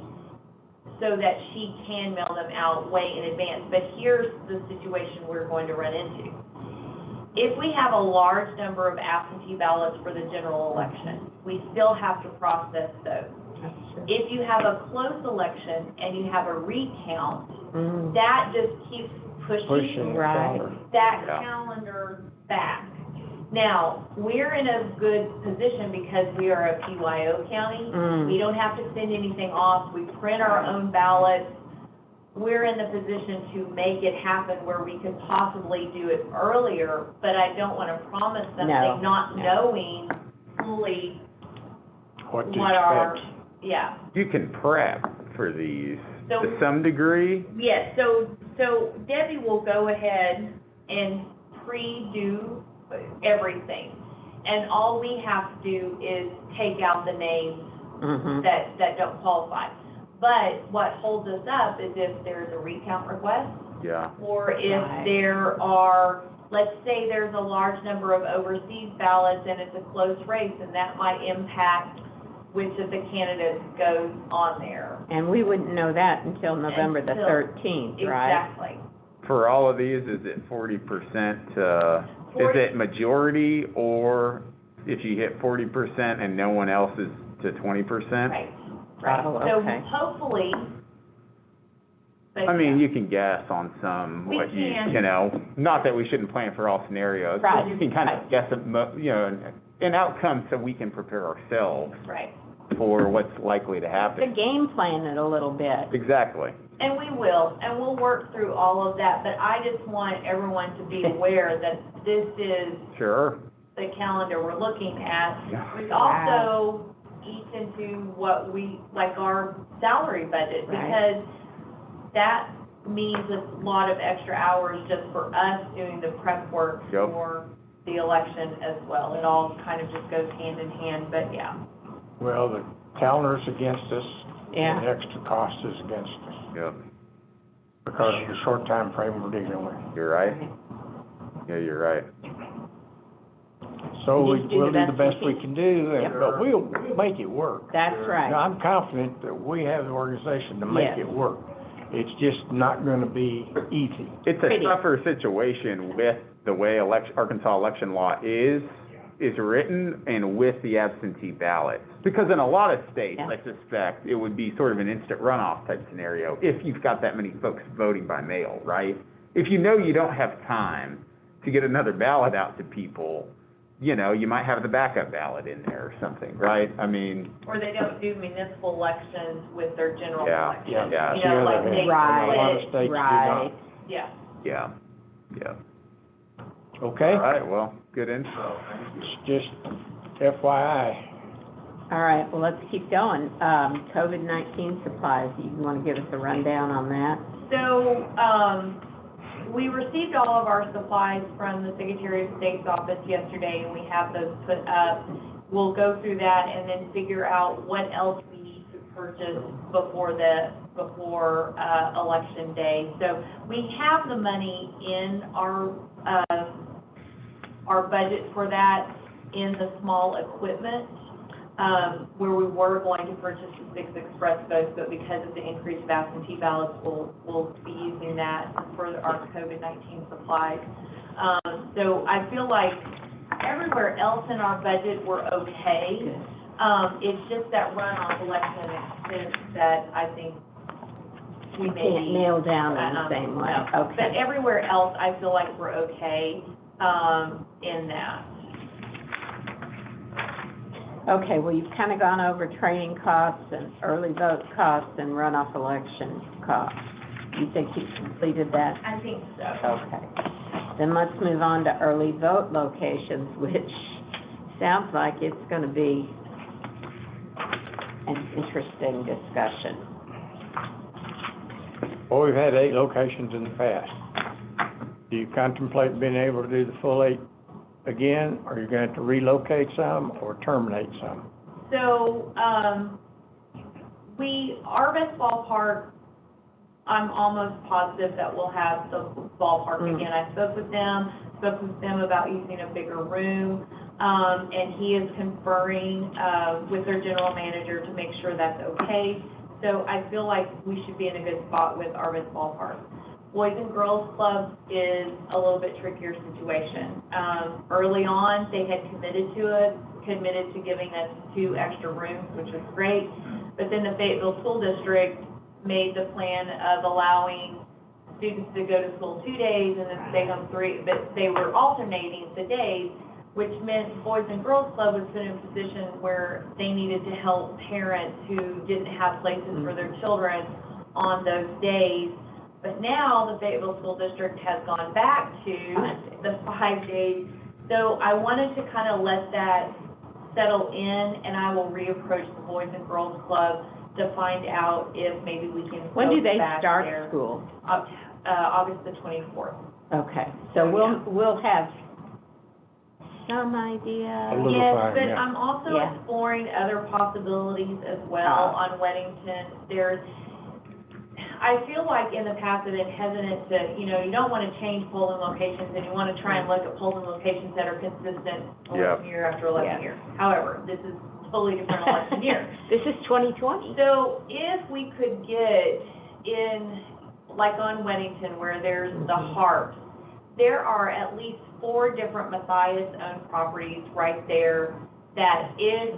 so that she can mail them out way in advance. But here's the situation we're going to run into. If we have a large number of absentee ballots for the general election, we still have to process those. If you have a close election and you have a recount, Mm, that just keeps Pushing pushing it Right. forward. that Yeah. calendar back. Now, we're in a good position because we are a PYO county. Mm. We don't have to send anything off. We print our own ballots. We're in the position to make it happen where we could possibly do it earlier, but I don't want to promise No, something, not no. knowing fully What to what our, expect. yeah. you can prep for these So- to some degree. Yes, so Debbie will go ahead and pre-do everything. And all we have to do is take out the names mhm. that don't qualify. But what holds us up is if there's a recount request, Yeah. or Right. if there are, let's say there's a large number of overseas ballots and it's a close race, and that might impact which of the candidates goes on there. And we wouldn't know that until November the Until- 13th, right? Exactly. For all of these, is it 40%, is 40 it majority, or if you hit 40% and no one else is to 20%? Right, right. Oh, So okay. hopefully, but I mean, yeah. you can guess on some, We what can. you know, not that we shouldn't plan for all scenarios, but Right, you can kind right. of guess, an outcome so we can prepare ourselves Right, for what's likely to To happen. game plan it a little bit. Exactly. and we will, and we'll work through all of that, but I just want everyone to be aware that this is Sure. the calendar we're looking at, Yeah. which also eats into what we, like our salary budget, Right. because that means a lot of extra hours just for us doing the prep work Yep. for the election as well. It all kind of just goes hand in hand, but yeah. Well, the calendar's against us, Yeah. and the extra cost is against us, Yep. because of the short time frame we're dealing with. You're right. Yeah, you're right. So Just do we'll the do the best best we we can do, Yep. but we'll make it work. That's right. Now, I'm confident that we have the organization to make Yes. it work. It's just not gonna be easy. It's a Pretty. tougher situation with the way Arkansas election law is written and with the absentee ballots. Because in a lot of states, Yeah. I suspect, it would be sort of an instant runoff type scenario if you've got that many folks voting by mail, right? If you know you don't have time to get another ballot out to people, you might have the backup ballot in there or something, right? I mean, Or they don't do municipal elections with their general Yeah, election. yeah. You know, like they Right. A lot of split it, states do Right. not. yeah. yeah, yeah. Okay? All right, well, good info. It's just FYI. All right, well, let's keep going. COVID-19 supplies, you want to give us a rundown on that? So, we received all of our supplies from the Secretary of State's office yesterday, and we have those put up. We'll go through that and then figure out what else we need to purchase before election day. So we have the money in our budget for that in the small equipment, where we were going to purchase the 6 express votes, but because of the increase of absentee ballots, we'll be using that for our COVID-19 supplies. So I feel like everywhere else in our budget, we're okay. It's just that runoff election expense that I think we may Can't be. nail down in the same way, no. But okay. everywhere else, I feel like we're okay, in that. Okay, well, you've kind of gone over training costs and early vote costs and runoff election costs. You think you've completed that? I think so. Okay. Then let's move on to early vote locations, which sounds like it's going to be an interesting discussion. Well, we've had 8 locations in the past. Do you contemplate being able to do the full 8 again, or you're going to have to relocate some or terminate some? So, our best ballpark, I'm almost positive that we'll have the ballpark again. I spoke with them about using a bigger room, and he is conferring, with their general manager to make sure that's okay. So I feel like we should be in a good spot with Arvis Ballpark. Boys and Girls Club is a little bit trickier situation. Early on, they had committed to giving us 2 extra rooms, which was great. But then the Fayetteville School District made the plan of allowing students to go to school 2 days and then stay home 3, but they were alternating the days, which meant Boys and Girls Club was put in a position where they needed to help parents who didn't have places for their children on those days. But now the Fayetteville School District has gone back to the 5 days. So I wanted to kind of let that settle in, and I will reapproach the Boys and Girls Club to find out if maybe we can When do go they back start there. school? August the 24th. Okay, so we'll have some idea. A little Yes, fine, but yeah. I'm also Yeah. exploring other possibilities as well on Weddington. I feel like in the past I've been hesitant to, you don't want to change polling locations, and you want to try and look at polling locations that are consistent election year after election year. However, this is totally different election year. This is 2020. So if we could get in, like on Weddington, where there's the Harps, there are at least 4 different Matthias-owned properties right there that if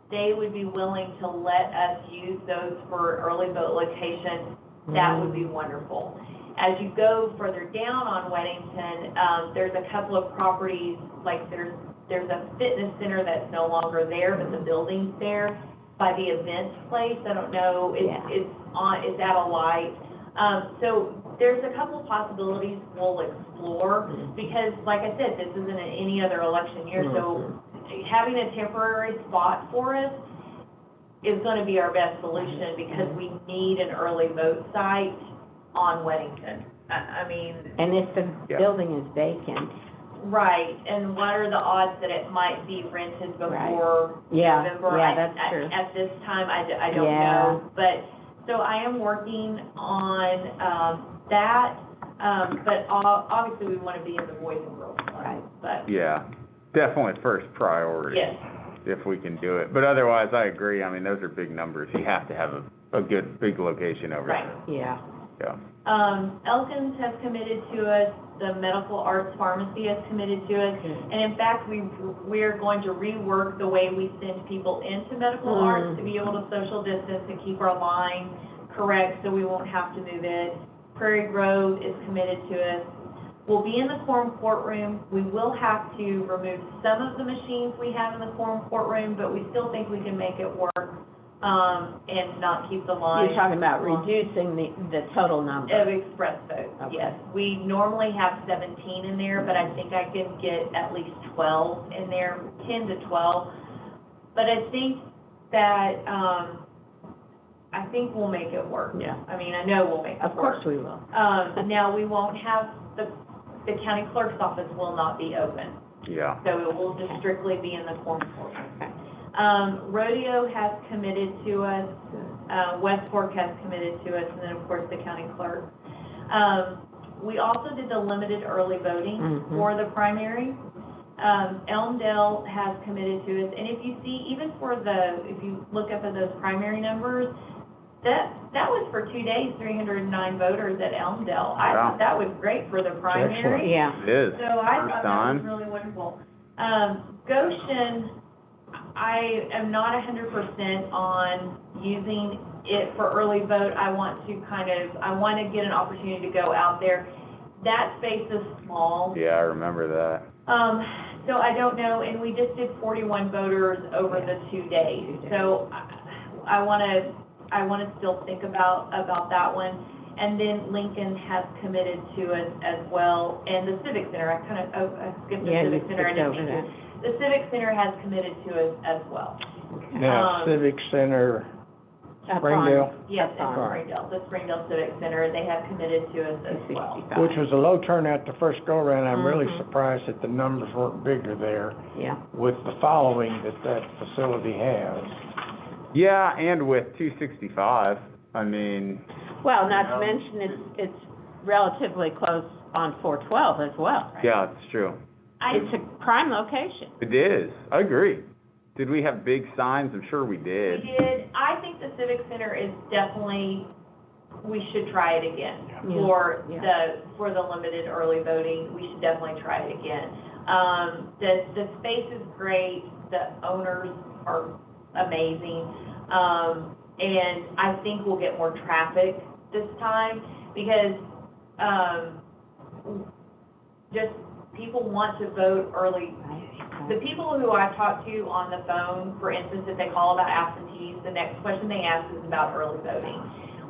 they would be willing to let us use those for early vote locations, that would be wonderful. As you go further down on Weddington, there's a couple of properties, like there's a fitness center that's no longer there, but the building's there by the events place. I don't know, it's at a light. So there's a couple of possibilities we'll explore, because like I said, this isn't any other election year, so having a temporary spot for us is going to be our best solution, because we need an early vote site on Weddington. I mean. And if the building is vacant. Right, and what are the odds that it might be rented before November? Yeah, that's true. At this time, I don't know, but, so I am working on, that, but obviously we want to be in the Boys and Girls Club. Right. But, Yeah, definitely first priority. yes. If we can do it. But otherwise, I agree. I mean, those are big numbers. You have to have a good, big location over Right. there. Yeah. Yeah. Elkins has committed to us, the Medical Arts Pharmacy has committed to us, and in fact, we're going to rework the way we send people into medical arts to be able to social distance and keep our line correct, so we won't have to move it. Prairie Grove is committed to us. We'll be in the quorum courtroom. We will have to remove some of the machines we have in the quorum courtroom, but we still think we can make it work, and not keep the line. You're talking about reducing the total number. Of express votes, Okay. yes. We normally have 17 in there, but I think I can get at least 12 in there, 10 to 12. But I think that, I think we'll make it work. Yeah. I mean, I know we'll make it work. Of course we will. Now, we won't have, the county clerk's office will not be open. Yeah. So it will just strictly be in the quorum courtroom. Rodeo has committed to us, West Fork has committed to us, and then, of course, the county clerk. We also did the limited early voting for the primary. Elmdale has committed to us, and if you see, even for if you look up at those primary numbers, that was for 2 days, 309 voters at Elmdale. I thought that was great for the primary. Yeah. It is. So I First thought that time. was really wonderful. Goshen, I am not 100% on using it for early vote. I want to get an opportunity to go out there. That space is small. Yeah, I remember that. So I don't know, and we just did 41 voters over the 2 days. So I want to still think about that one. And then Lincoln has committed to us as well, and the Civic Center, I skipped the Civic Center. I didn't mean to. The Civic Center has committed to us as well. Now, Civic Center, Up on Springdale, Yes, in Up on Springdale, the Springdale Civic Center, they have committed to us as well. 265. which was a low turnout the first go-around. I'm really Mhm. surprised that the numbers weren't bigger there Yeah, with the following that facility has. Yeah, and with 265, I mean, well, not to mention, it's relatively close on 412 as well. yeah, it's true. It's a prime location. It is, I agree. Did we have big signs? I'm sure we We did. did, I think the Civic Center is definitely, we should try it again. Yeah. For the limited early voting, we should definitely try it again. The space is great, the owners are amazing, and I think we'll get more traffic this time, because, just people want to vote early. The people who I've talked to on the phone, for instance, if they call about absentees, the next question they ask is about early voting.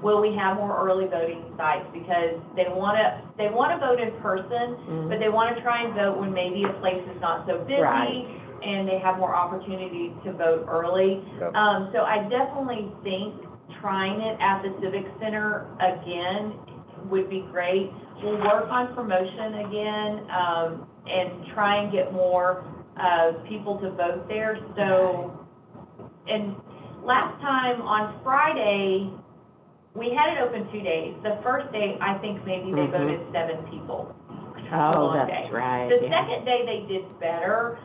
Will we have more early voting sites? Because they wanna vote in person, but they wanna try and vote when maybe a place is not so busy, Right. and they have more opportunities to vote early. Yep. So I definitely think trying it at the Civic Center again would be great. We'll work on promotion again, and try and get more, people to vote there. So, and last time on Friday, we had it open 2 days. The first day, I think maybe they Mhm. voted 7 people. Oh, long that's day. right, The yeah. second day, they did better.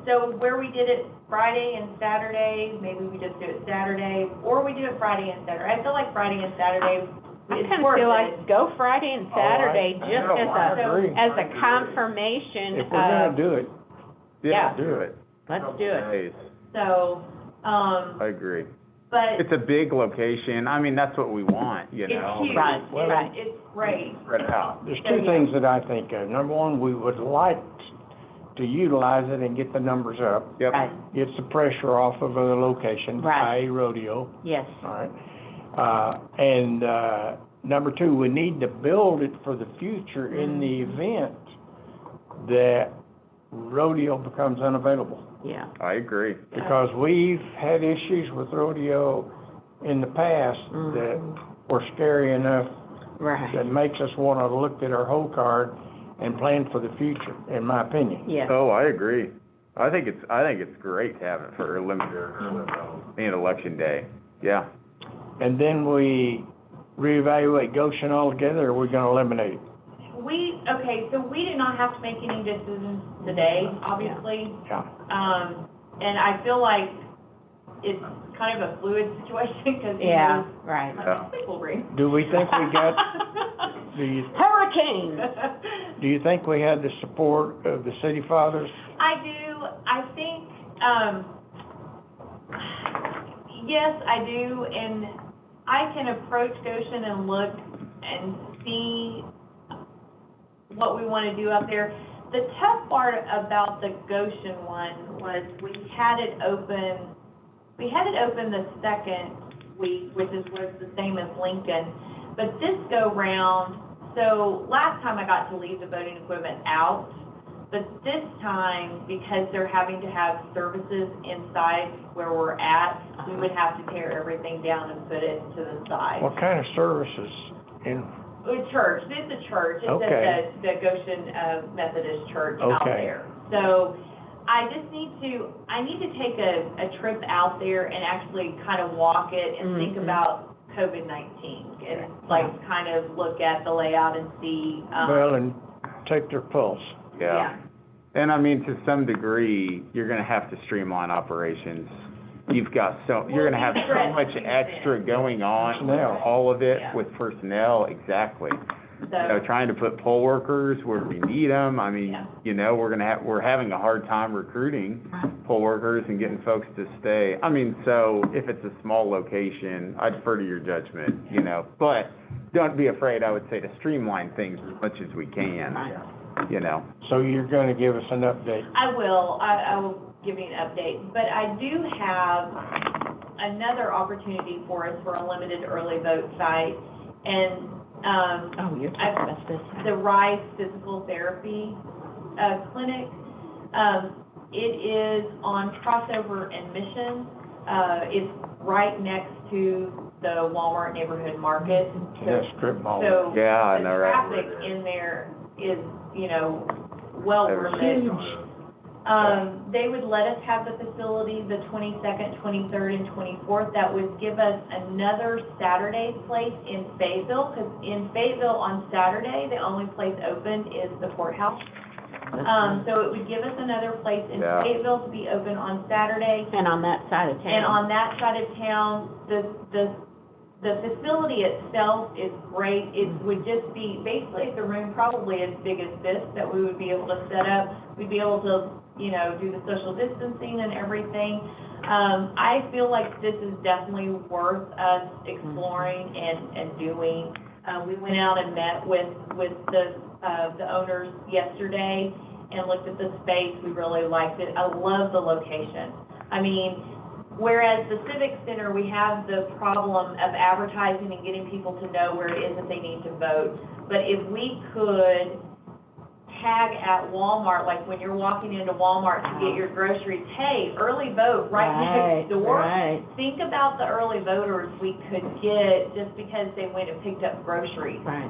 So where we did it Friday and Saturday, maybe we just do it Saturday, or we do it Friday and Saturday. I feel like Friday and Saturday I is kind of worth feel it. like go Friday and Oh, I Saturday, just know, I agree. as a confirmation If we're gonna of, do it, Yeah. Do it. let's do it. Nice. So, I agree. but It's a big location. I mean, that's what we want, you know? it's huge. Right, Well, right. It's great. Spread it out. there's two things that I think of. Number one, we would like to utilize it and get the numbers up, Yep. Right, gets the pressure off of other locations, Right. i.e. rodeo, yes, all right? And number two, we need to build it for the future in the event that rodeo becomes unavailable. yeah. I agree. Because we've had issues with rodeo in the past that were scary enough Right, that makes us want to look at our whole card and plan for the future, in my opinion. yes. Oh, I agree. I think it's great to have it for in election day. Yeah. And then we reevaluate Goshen altogether, or we're gonna eliminate it? Okay, so we do not have to make any decisions today, obviously. Yeah. And I feel like it's kind of a fluid situation, because, Yeah, right. Yeah. people bring. Do we think we got, Hurricane. do you think we had the support of the city fathers? I do, I think, yes, I do, and I can approach Goshen and look and see what we want to do up there. The tough part about the Goshen one was we had it open the second week, which was the same as Lincoln, but this go round, so last time I got to leave the voting equipment out, but this time, because they're having to have services inside where we're at, we would have to tear everything down and put it to the side. What kind of services in, A church, it's a church, it's Okay. at the Goshen Methodist Church out Okay. there. So I just need to take a trip out there and actually kind of walk it and think Mhm. about COVID-19 and like kind of look at the layout and see, well, and take their pulse? Yeah. And I mean, to some degree, you're gonna have to streamline operations. You're gonna have so much extra going on, Personnel. all of it Yeah. with personnel, exactly. You know, so, trying to put poll workers where we need them, I mean, Yeah. you know, we're having a hard time recruiting poll workers and getting folks to stay. I mean, so if it's a small location, I defer to your judgment, you know, but don't be afraid, I would say, to streamline things as much as we can, you know. So you're gonna give us an update? I will give you an update, but I do have another opportunity for us for a limited early vote site, and, Oh, you're talking about this. the RISE Physical Therapy Clinic. It is on Crossover and Mission. It's right next to the Walmart neighborhood market. To that strip mall. So Yeah, I the know, right. traffic in there is, you know, well That was limited. huge. They would let us have the facility the 22nd, 23rd, and 24th. That would give us another Saturday place in Fayetteville, because in Fayetteville on Saturday, the only place open is the courthouse. So it would give us another place in Yeah. Fayetteville to be open on Saturday. And on that side of town. And on that side of town, the facility itself is great. It would just be, basically, it's a room probably as big as this that we would be able to set up. We'd be able to, you know, do the social distancing and everything. I feel like this is definitely worth us exploring and doing. We went out and met with the owners yesterday and looked at the space. We really liked it. I love the location. I mean, whereas the Civic Center, we have the problem of advertising and getting people to know where it is that they need to vote. But if we could tag at Walmart, like when you're walking into Walmart to get your groceries, hey, early vote right next door. Right. Think about the early voters we could get just because they went and picked up groceries. Right.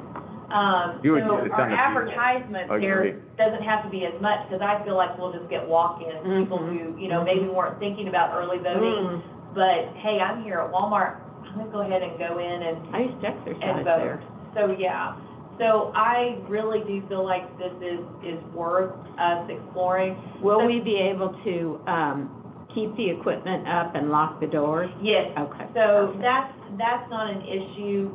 You would So get a ton our of people. advertisement Agreed. there doesn't have to be as much, because I feel like we'll just get walk-ins, people who, you know, maybe weren't thinking about early voting, but, hey, I'm here at Walmart, I'm gonna go ahead and go in and I used to exercise vote. there. So, yeah, so I really do feel like this is worth us exploring. Will we be able to, keep the equipment up and lock the doors? Yes. Okay. So that's not an issue,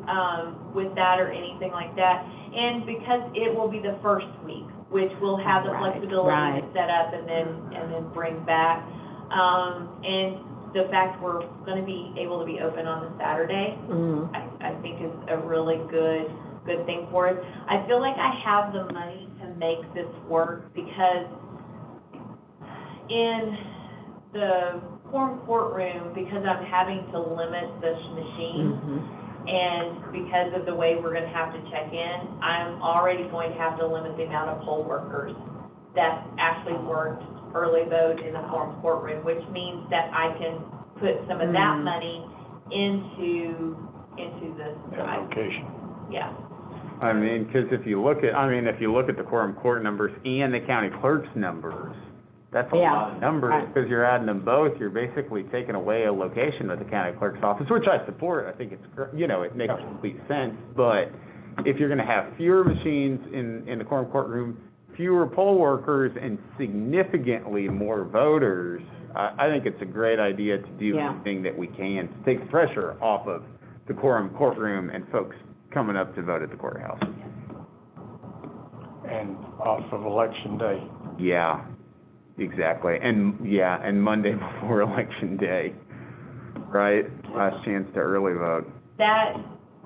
with that or anything like that. And because it will be the first week, which we'll have the Right, flexibility to set up and then bring back. And the fact we're gonna be able to be open on the Saturday, I think is a really good thing for us. I feel like I have the money to make this work, because in the courtroom, because I'm having to limit the machine, and because of the way we're gonna have to check in, I'm already going to have to limit the amount of poll workers that actually worked early vote in the courtroom, which means that I can put some of that money into the, That location. yeah. I mean, because if you look at the quorum court numbers and the county clerk's numbers, that's a Yeah. lot of numbers, because you're adding them both, you're basically taking away a location at the county clerk's office, which I support. I think it's, you know, it makes complete sense, but if you're gonna have fewer machines in the quorum courtroom, fewer poll workers, and significantly more voters, I think it's a great idea to do Yeah. anything that we can to take the pressure off of the quorum courtroom and folks coming up to vote at the courthouse. And off of election day. Yeah, exactly. And Monday before election day, right? Last chance to early vote. That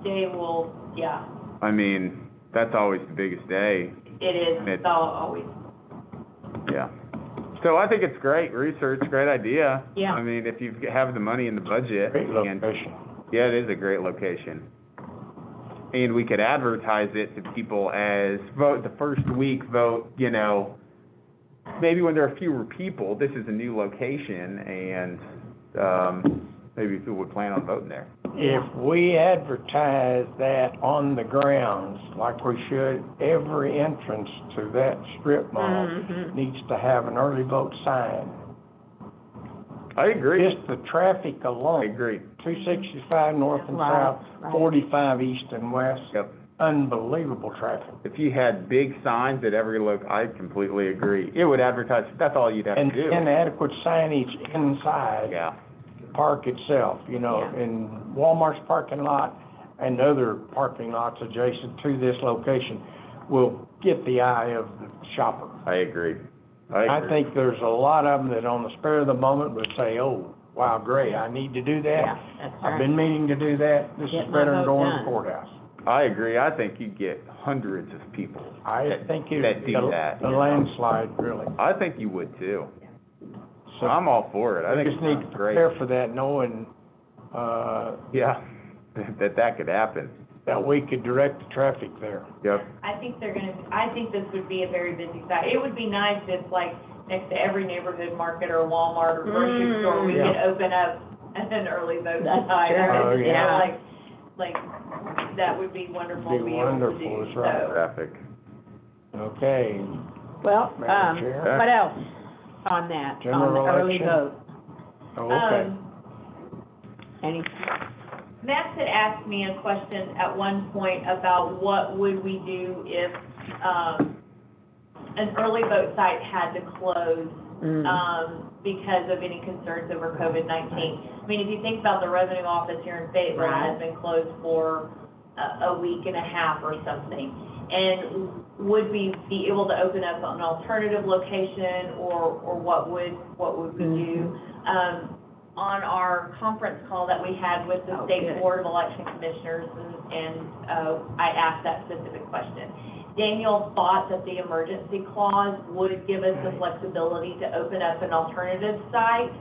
day will, yeah, I mean, that's always the biggest day. it is, it's always. Yeah. So I think it's great research, great idea. Yeah. I mean, if you have the money in the budget. Great and- location. Yeah, it is a great location. And we could advertise it to people as vote, the first week vote, you know, maybe when there are fewer people, this is a new location, and, maybe people would plan on voting there. If we advertise that on the grounds, like we should, every entrance to that strip mall needs to have an early vote sign. I agree. Just the traffic I alone, agree. 265 north and Right, south, right. 45 east and west, Yep. unbelievable traffic. If you had big signs at every I completely agree. It would advertise, that's all you'd have to And do. inadequate signage inside Yeah, the park itself, you know, Yeah. in Walmart's parking lot and other parking lots adjacent to this location will get the eye of the shopper. I agree. I think there's a lot of them that on the spur of the moment would say, oh, wow, great, I need to do that. Yeah, that's I've right. been meaning to do that, this Get is my better than vote going to done. the courthouse. I agree. I think you'd get hundreds of people. I think it that would be do that. a landslide, really. I think you would too. So I'm all for it. I we think just it need to sounds great. prepare for that, knowing, Yeah, that could happen. that we could direct the traffic there. Yep. I think this would be a very busy site. It would be nice if, like, next to every neighborhood market or Walmart or grocery store, we Yeah. could open up an early vote That's site. true. Oh, You know, yeah. like, that would be wonderful Be to be able to wonderful, do, that's right. so. Traffic. Okay, Well, Madam Chair? what else on that, on General the early election? vote? okay. Any, Max had asked me a question at one point about what would we do if, an early vote site had to close, because of any concerns over COVID-19. I mean, if you think about the revenue office here in Fayetteville has been closed for a week and a half or something. And would we be able to open up an alternative location, or what would we do? On our conference call that we had with the State Board of Election Commissioners, and I asked that specific question. Daniel thought that the emergency clause would give us the flexibility to open up an alternative site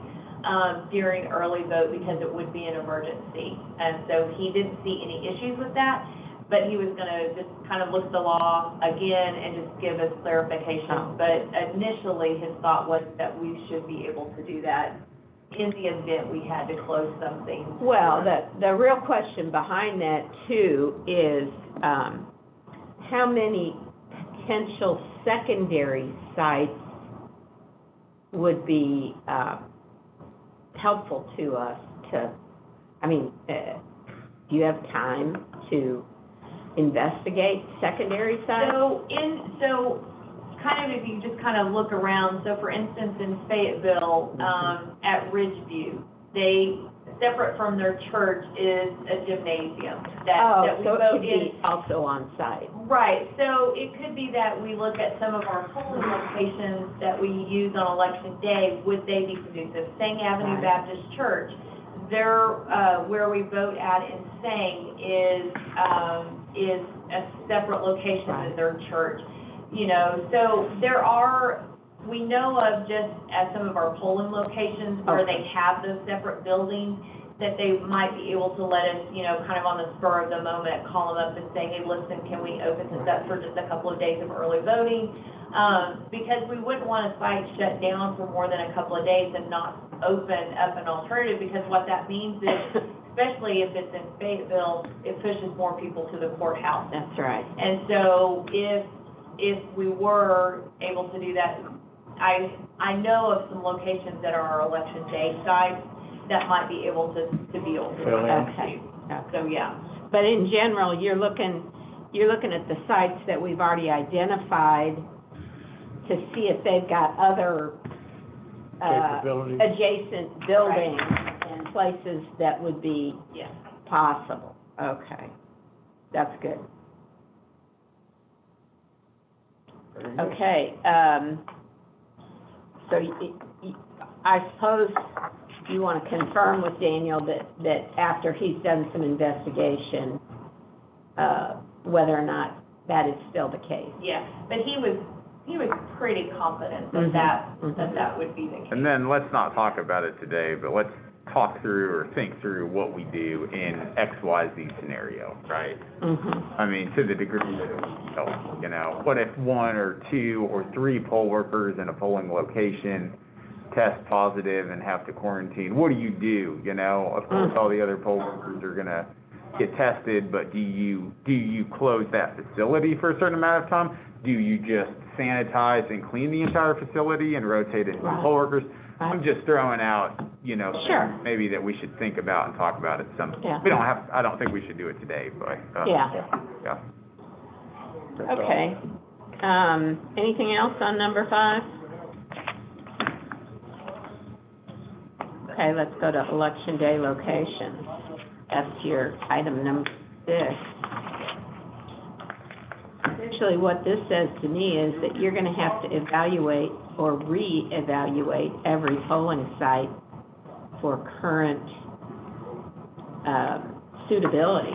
during early vote, because it would be an emergency. And so he didn't see any issues with that, but he was gonna just kind of look at the law again and just give us clarification. But initially, his thought was that we should be able to do that in the event we had to close something. well, the real question behind that too is, how many potential secondary sites would be, helpful to us to, I mean, do you have time to investigate secondary sites? So kind of, if you just kind of look around, so for instance, in Fayetteville, at Ridgeview, they, separate from their church is a gymnasium that we so it vote could in. be also on site. Right, so it could be that we look at some of our polling locations that we use on election day, would they be conducive? Sang Avenue Right. Baptist Church, their, where we vote at in Sang is a separate location than their church. You know, so we know of just at some of our polling locations where they have those separate buildings, that they might be able to let us, you know, kind of on the spur of the moment, call them up and say, hey, listen, can we open this up for just a couple of days of early voting? Because we wouldn't want a site shut down for more than a couple of days and not open up an alternative, because what that means is, especially if it's in Fayetteville, it pushes more people to the courthouse. That's right. And so if we were able to do that, I know of some locations that are our election day sites that might be able to be able to. Fill in. Okay. So, yeah. But in general, you're looking at the sites that we've already identified to see if they've got other, Capabilities. adjacent buildings and places that would be Yeah. possible. Okay, that's good. Very good. Okay, so I suppose you want to confirm with Daniel that after he's done some investigation, whether or not that is still the case. Yeah, but he was pretty confident that that would be the case. And then let's not talk about it today, but let's talk through or think through what we do in XYZ scenario, right? I mean, to the degree that it would be helpful, you know. What if 1 or 2 or 3 poll workers in a polling location test positive and have to quarantine? What do? You know, of course, all the other poll workers are gonna get tested, but do you close that facility for a certain amount of time? Do you just sanitize and clean the entire facility and rotate it to poll workers? I'm just throwing out, you know, Sure. maybe that we should think about and talk about at some, Yeah. I don't think we should do it today, but, Yeah, yeah. That's all. okay. Anything else on number 5? Okay, let's go to election day locations. That's your item number 6. Essentially, what this says to me is that you're gonna have to evaluate or re-evaluate every polling site for current, suitability.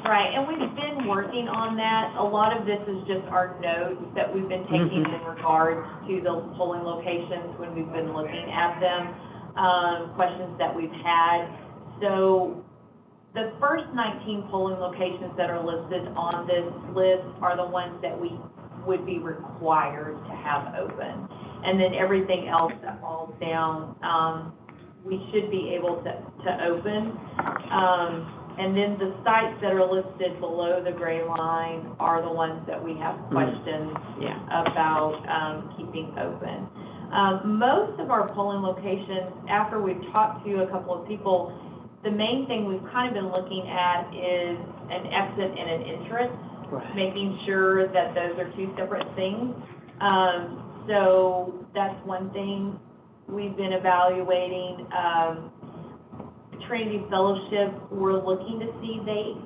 Right, and we've been working on that. A lot of this is just our notes that we've been taking in regards to the polling locations when we've been looking at them, questions that we've had. So the first 19 polling locations that are listed on this list are the ones that we would be required to have open. And then everything else that falls down, we should be able to open. And then the sites that are listed below the gray line are the ones that we have questions Yeah. about keeping open. Most of our polling locations, after we've talked to a couple of people, the main thing we've kind of been looking at is an exit and an entrance, Right. making sure that those are two separate things. So that's one thing we've been evaluating. Trinity Fellowship, we're looking to see,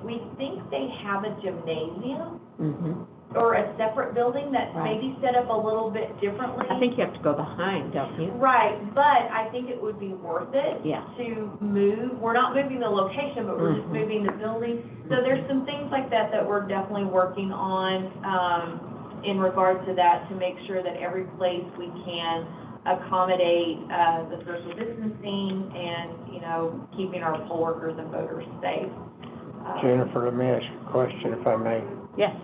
we think they have a gymnasium or a separate building that's Right. maybe set up a little bit differently. I think you have to go behind, don't you? Right, but I think it would be worth it Yeah. to move. We're not moving the location, but we're just moving the building. So there's some things like that that we're definitely working on, in regard to that, to make sure that every place we can accommodate, the social distancing and, keeping our poll workers and voters safe. Jennifer, let me ask you a question, if I may. Yes.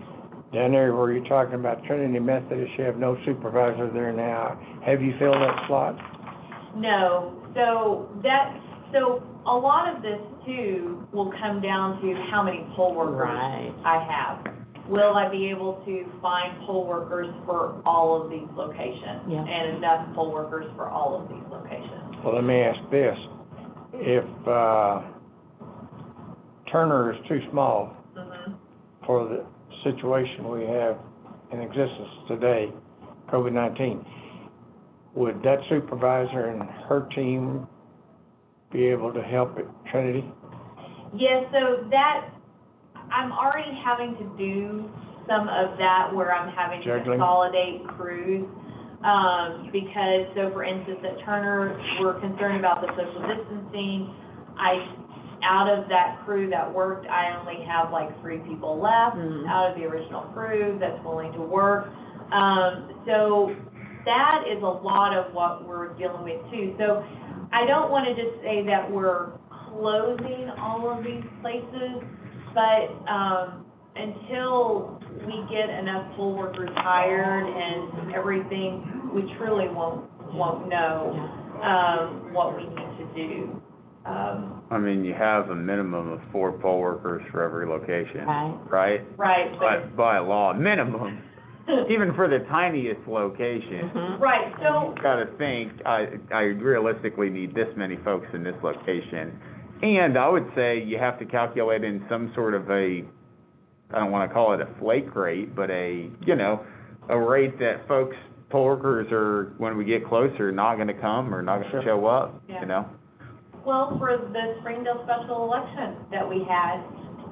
Down there where you're talking about Trinity Methodist, you have no supervisor there now. Have you filled that slot? No, so a lot of this too will come down to how many poll workers Right. I have. Will I be able to find poll workers for all of these locations? Yeah. And enough poll workers for all of these locations? Well, let me ask this. If, Turner is too small for the situation we have in existence today, COVID-19, would that supervisor and her team be able to help at Trinity? Yes, so I'm already having to do some of that where I'm having to Juggling. consolidate crews. Because, so for instance, at Turner, we're concerned about the social distancing. Out of that crew that worked, I only have like 3 people left out of the original crew that's willing to work. So that is a lot of what we're dealing with too. So I don't want to just say that we're closing all of these places, but until we get enough poll workers hired and everything, we truly won't know what we need to do. I mean, you have a minimum of 4 poll workers for every location, Right. right? Right, but, By law, minimum, even for the tiniest location. right, so, You've got to think, I realistically need this many folks in this location. And I would say you have to calculate in some sort of I don't want to call it a flake rate, but a rate that folks, poll workers are, when we get closer, not going to come or not going to show up, Yeah. Well, for the Springdale special election that we had,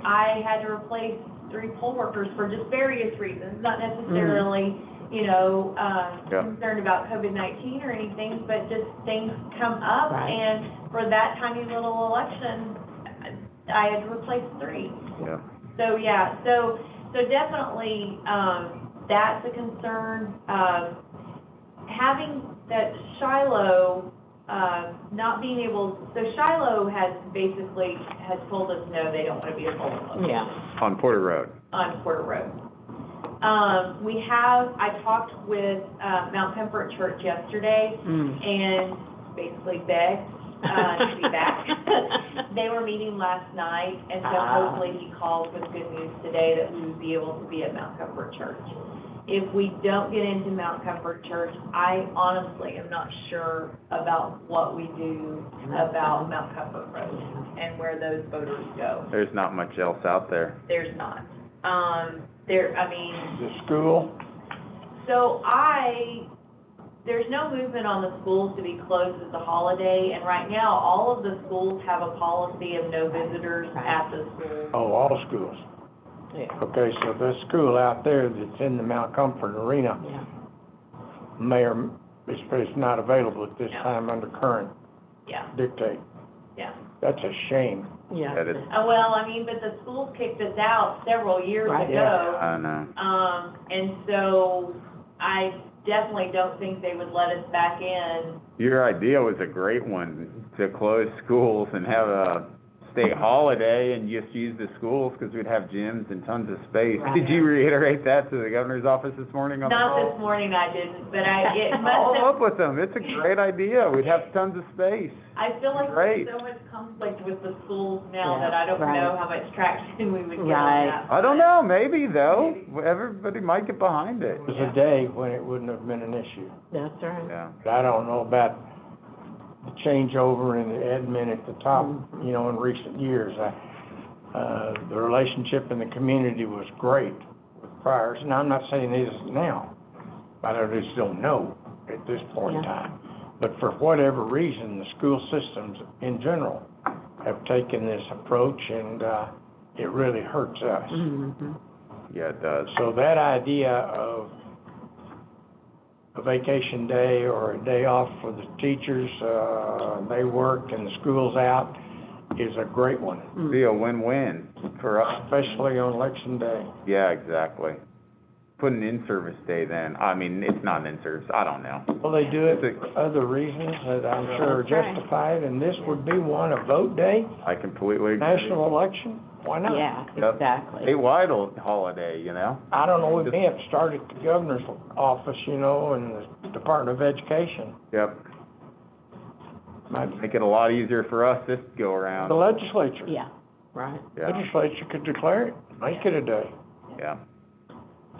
I had to replace 3 poll workers for just various reasons, not necessarily, concerned about COVID-19 or anything, but just things come up. Right. And for that tiny little election, I had to replace 3. Yeah. So, yeah, so definitely, that's a concern. Having that Shiloh, not being able, so Shiloh has told us, no, they don't want to be a polling location. Yeah. On Porter Road. On Porter Road. I talked with, Mount Comfort Church yesterday, and basically begged, to be back. They were meeting last night, and so hopefully he calls with good news today that we would be able to be at Mount Comfort Church. If we don't get into Mount Comfort Church, I honestly am not sure about what we do about Mount Comfort Road and where those voters go. There's not much else out there. There's not. The school? So there's no movement on the schools to be closed as a holiday, and right now, all of the schools have a policy of no visitors at the school. Oh, all schools. Yeah. Okay, so this school out there that's in the Mount Comfort Arena it's not available at this time under current Yeah, dictate. yeah. That's a shame. Yeah. That is, Well, I mean, but the schools kicked us out several years Right. ago. I know. And so I definitely don't think they would let us back in. Your idea was a great one, to close schools and have a state holiday and just use the schools, because we'd have gyms and tons of space. Right. Did you reiterate that to the governor's office this morning on the Not call? this morning I didn't, but it must Follow have, up with them, it's a great idea, we'd have tons of space. I feel like Great. there's so much conflict with the schools now Yeah, that I don't right. know how much traction we would get Right. on that. I don't know, maybe though, everybody might get behind it. It was a day when it wouldn't have been an issue. That's right. Yeah, But I don't know about the changeover in the admin at the top, you know, in recent years. The relationship in the community was great with priors, and I'm not saying it isn't now, but I just don't know at this point in Yeah. time. But for whatever reason, the school systems in general have taken this approach, and it really hurts us. Mhm. yeah, it does. So that idea of a vacation day or a day off for the teachers, they work and the school's out, is a great one, Be a win-win for us. especially on election day. Yeah, exactly. Put an in-service day then, I mean, it's not an in-service, I don't know. Well, they do it for other reasons that I'm sure are That's right. justified, and this would be one, a vote day, I completely agree. national election, why not? Yeah, Yep. exactly. Statewide holiday, you know? I don't know, we may have started at the governor's office, you know, and the Department of Education. Yep, Might- make it a lot easier for us this go The around. legislature, Yeah, right. Yeah, legislature could declare it, make it a day. yeah.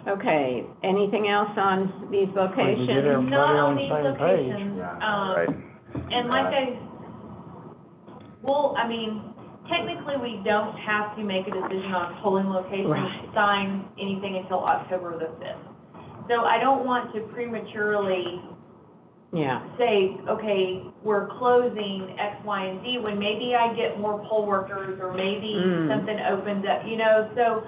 Okay, anything else on these We can get locations? everybody Not on on the these same page. locations, Right. and like I mean, technically, we don't have to make a decision on polling locations, Right. sign anything until October the 5th. So I don't want to prematurely Yeah, say, okay, we're closing X, Y, and Z, when maybe I get more poll workers, or maybe something opens up, you know, so,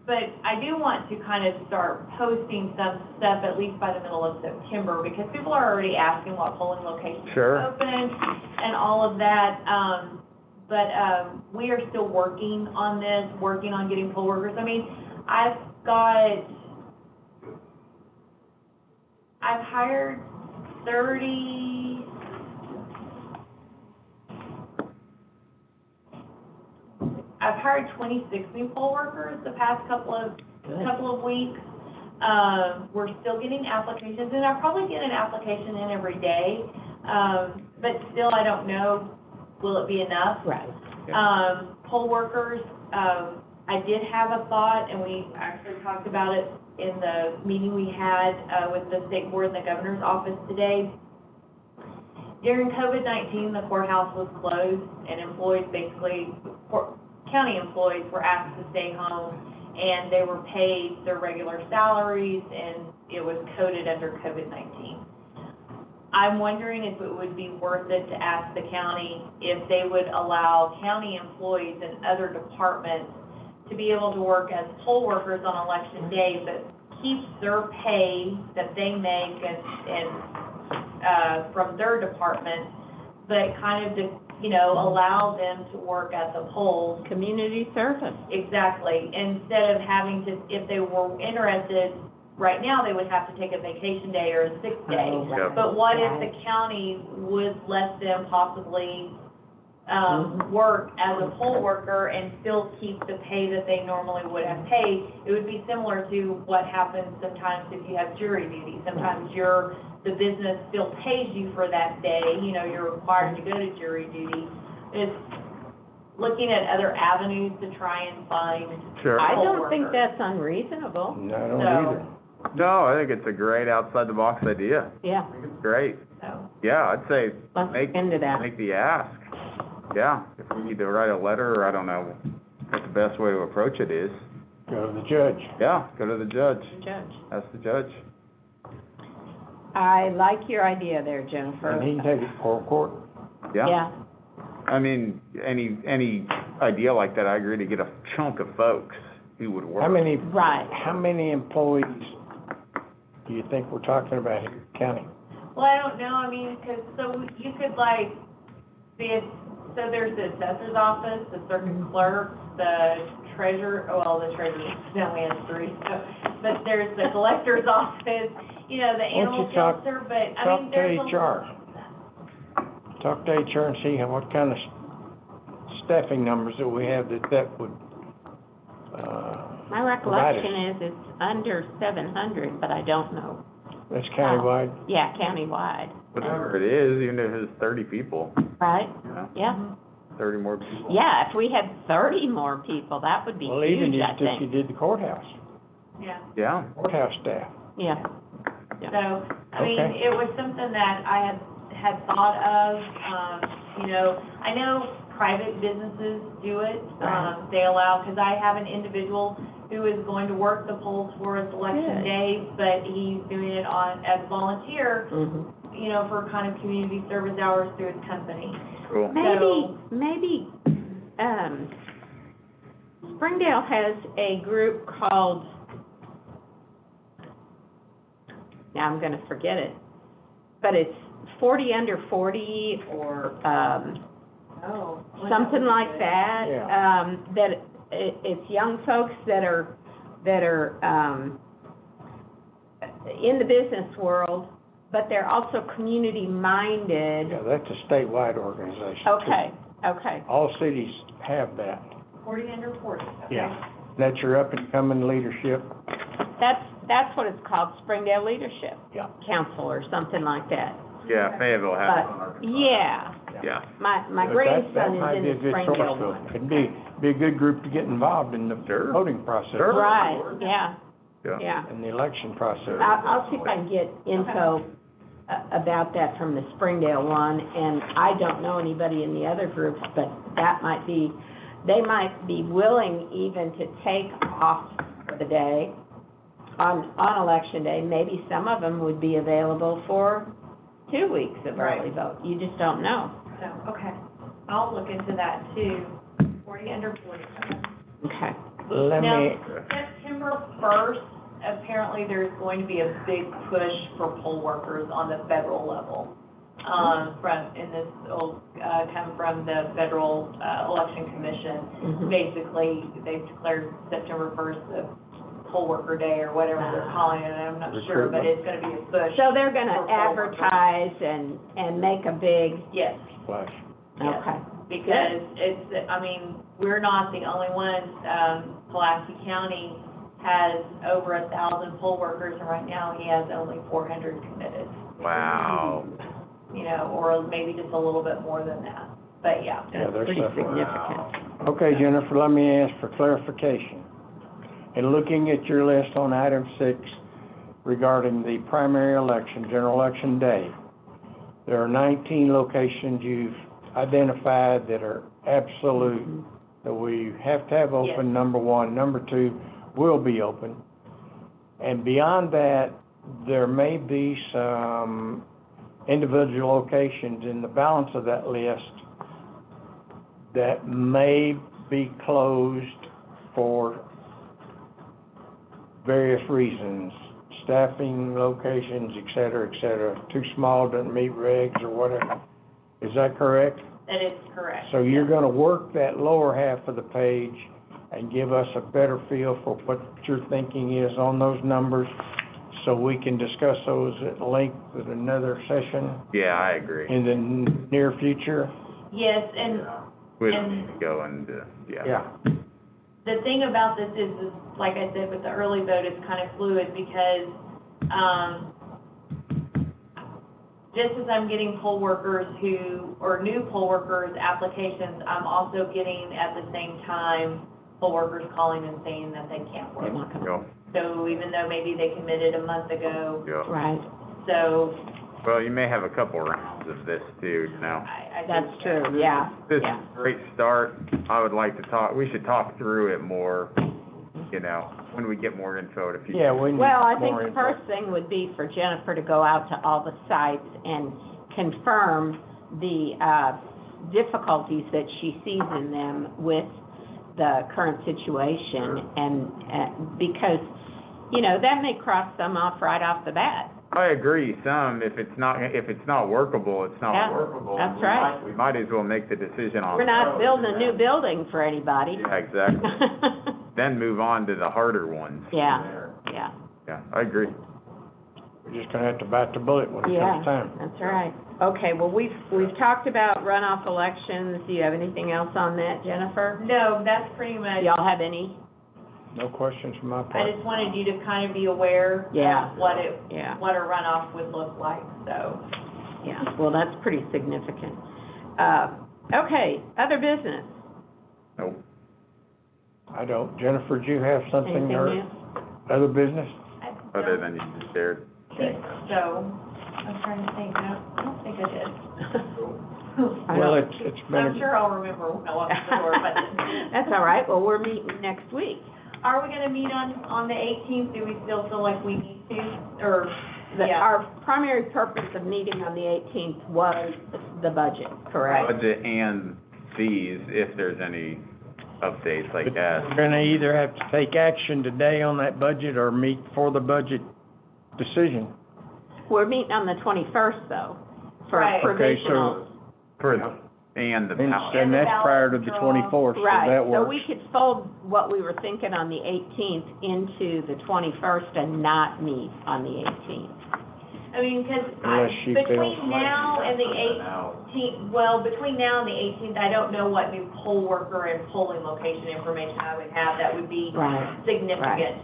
but I do want to kind of start posting some stuff at least by the middle of September, because people are already asking what polling locations Sure. are open and all of that. But we are still working on this, working on getting poll workers. I mean, I've hired 30, I've hired 26 new poll workers the past couple of weeks. We're still getting applications, and I probably get an application in every day. But still, I don't know, will it be enough? right. Poll workers, I did have a thought, and we actually talked about it in the meeting we had, with the state board and the governor's office today. During COVID-19, the courthouse was closed, and employees basically, county employees were asked to stay home, and they were paid their regular salaries, and it was coded under COVID-19. I'm wondering if it would be worth it to ask the county if they would allow county employees and other departments to be able to work as poll workers on election day, but keep their pay that they make and from their department, but kind of, you know, allow them to work at the polls. Community service. Exactly, instead of having to, if they were interested, right now, they would have to take a vacation day or a sick day. Oh, right. Yep. But what if Right. the county would let them possibly, work as a poll worker and still keep the pay that they normally would have paid? It would be similar to what happens sometimes if you have jury duty. Sometimes the business still pays you for that day, you know, you're required to go to jury duty. It's looking at other avenues to try and find. Sure. I poll don't think workers. that's unreasonable. No, I don't So- either. No, I think it's a great outside-the-box idea. Yeah, I think it's great. So, Yeah, I'd say let's make, look into that. make the ask. Yeah, if we need to write a letter, or I don't know what the best way to approach it is. Go to the judge. Yeah, go to the judge, Judge. ask the judge. I like your idea there, Jennifer. And he can take it before court. Yeah, Yeah, I mean, any idea like that, I agree to get a chunk of folks who would work. How many, right. how many employees do you think we're talking about here, county? well, I don't know, I mean, 'cause, so you could like, so there's the assessor's office, the circuit clerk, the treasurer, well, the treasurer, now we have 3, so, but there's the collector's office, you know, the Why don't animal you talk- shelter, but, I Talk mean, to there's a. HR. Talk to HR and see what kind of staffing numbers that we have that would, My recollection is it's under 700, but I don't know. that's countywide? Yeah, countywide. Whatever it is, even if it's 30 people, Right? you know, Yeah. 30 more people. Yeah, if we had 30 more people, that would be Well, even huge, I just if you think. did the courthouse, Yeah. Yeah, courthouse staff. Yeah. So, I mean, Okay. it was something that I had thought of, you know, I know private businesses do it. They allow, because I have an individual who is going to work the polls for us election Good. day, but he's doing it as volunteer, Mhm. you know, for kind of community service hours through his company. cool. Maybe, Springdale has a group called, now I'm gonna forget it, but it's 40 under 40 or, Oh. something like that. Yeah. It's young folks that are, in the business world, but they're also community-minded. Yeah, that's a statewide organization. too. Okay. All cities have that. 40 under 40, okay. Yeah. That's your up-and-coming leadership. That's what it's called, Springdale Leadership Yeah. Council or something like that. Yeah, Fayetteville has one. But, yeah, Yeah, my But grandson that is might in be a the good Springdale source, though. one. It'd be a good group to get involved in the Sure. voting process. Sure. Right, yeah, yeah. yeah. And the election process. I'll see if I can get info about that from the Springdale one, and I don't know anybody in the other groups, but that might be, they might be willing even to take off for the day on election day. Maybe some of them would be available for 2 weeks of early vote. You just don't know. So, okay, I'll look into that too, 40 under 40. Okay. Let Now, me, September 1st, apparently there's going to be a big push for poll workers on the federal level. Come from the Federal Election Commission. Mhm. Basically, they've declared September 1st the poll worker day or whatever they're calling it, I'm not sure, but it's gonna be a push. So they're gonna for poll workers. advertise and make a big, Yes. flash. Yes. okay. Because it's, I mean, we're not the only ones, Pulaski County has over 1,000 poll workers, and right now he has only 400 committed, Wow. you know, or maybe just a little bit more than that, but yeah. Yeah, they're Pretty suffering. significant. Okay, Jennifer, let me ask for clarification. In looking at your list on item 6 regarding the primary election, general election day, there are 19 locations you've identified that are absolute, that we have to have open, Yes. number one. Number two, will be open. And beyond that, there may be some individual locations in the balance of that list that may be closed for various reasons, staffing, locations, et cetera, too small, doesn't meet regs or whatever. Is that correct? That is correct. So you're gonna work that lower half of the page and give us a better feel for what your thinking is on those numbers, so we can discuss those at length at another session Yeah, I agree. in the near future? Yes, and We don't need to go into, Yeah. the thing about this is, like I said, with the early vote, it's kind of fluid because, just as I'm getting poll workers or new poll workers applications, I'm also getting at the same time poll workers calling and saying that they can't They're work. not gonna, go, So even though maybe they committed a month ago, yeah. right, so Well, you may have a couple rounds of this too, you know. I think. that's true, yeah, This is yeah. a great start. I would like to we should talk through it more, you know, when we get more info to future. Yeah, we need Well, I think more the info. first thing would be for Jennifer to go out to all the sites and confirm the, difficulties that she sees in them with the current situation, and, because, you know, that may cross some off right off the bat. I agree, if it's not workable, it's Yeah, not workable. that's right. We might as well make the decision on. We're not building a new building for anybody. Yeah, exactly. Then move on to the harder ones. Yeah, yeah, Yeah, I agree. We're just gonna have to bite the bullet when it yeah, comes time. that's right. Okay, well, we've talked about runoff elections. Do you have anything else on that, Jennifer? No, that's pretty much, Y'all have any? No questions from my I part. just wanted you to kind of be aware Yeah. of what Yeah, what a runoff would look like, so. yeah, well, that's pretty significant. Okay, other business. Nope. I don't. Jennifer, do you have something Anything or new? other business? I Other don't than you just shared. think so. I'm trying to think, I don't think I did. I Well, don't- it's been, I'm sure I'll remember when I walk in the door, but. That's all right, well, we're meeting next week. Are we gonna meet on the 18th? Do we still feel like we need to, or, yeah? Our primary purpose of meeting on the 18th was the budget, correct? Budget and fees, if there's any updates like that. we're gonna either have to take action today on that budget or meet for the budget decision. We're meeting on the 21st, though, for Right. Okay, provisional. For the, and the And ballot. and that's ballot prior to the draw. 24th, so Right, that so works. we could fold what we were thinking on the 18th into the 21st and not meet on the 18th. I mean, 'cause Unless she feels- between now and the 18th, well, between now and the 18th, I don't know what new poll worker and polling location information I would have that would be Right. significant.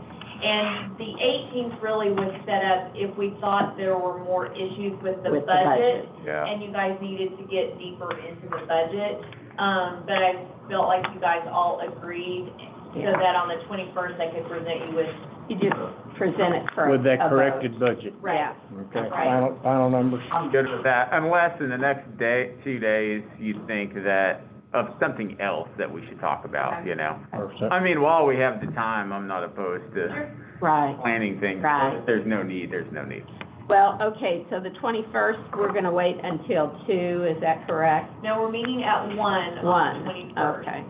And the 18th really was set up if we thought there were more issues with the With the budget, Yeah. and you guys needed to get deeper into the budget. But I felt like you guys all agreed, so Yeah. that on the 21st, I could present you with. You just present it for With that a vote. corrected budget. Right. Yeah. Okay, Right. final numbers? I'm good with that, unless in the next day, 2 days, you think that, of something else that we should talk about, you know? Or so- I mean, while we have the time, I'm not opposed to Right. planning things. Right. If there's no need, there's no need. Well, okay, so the 21st, we're gonna wait until 2, is that correct? No, we're meeting at 1 on 1, the 21st. okay,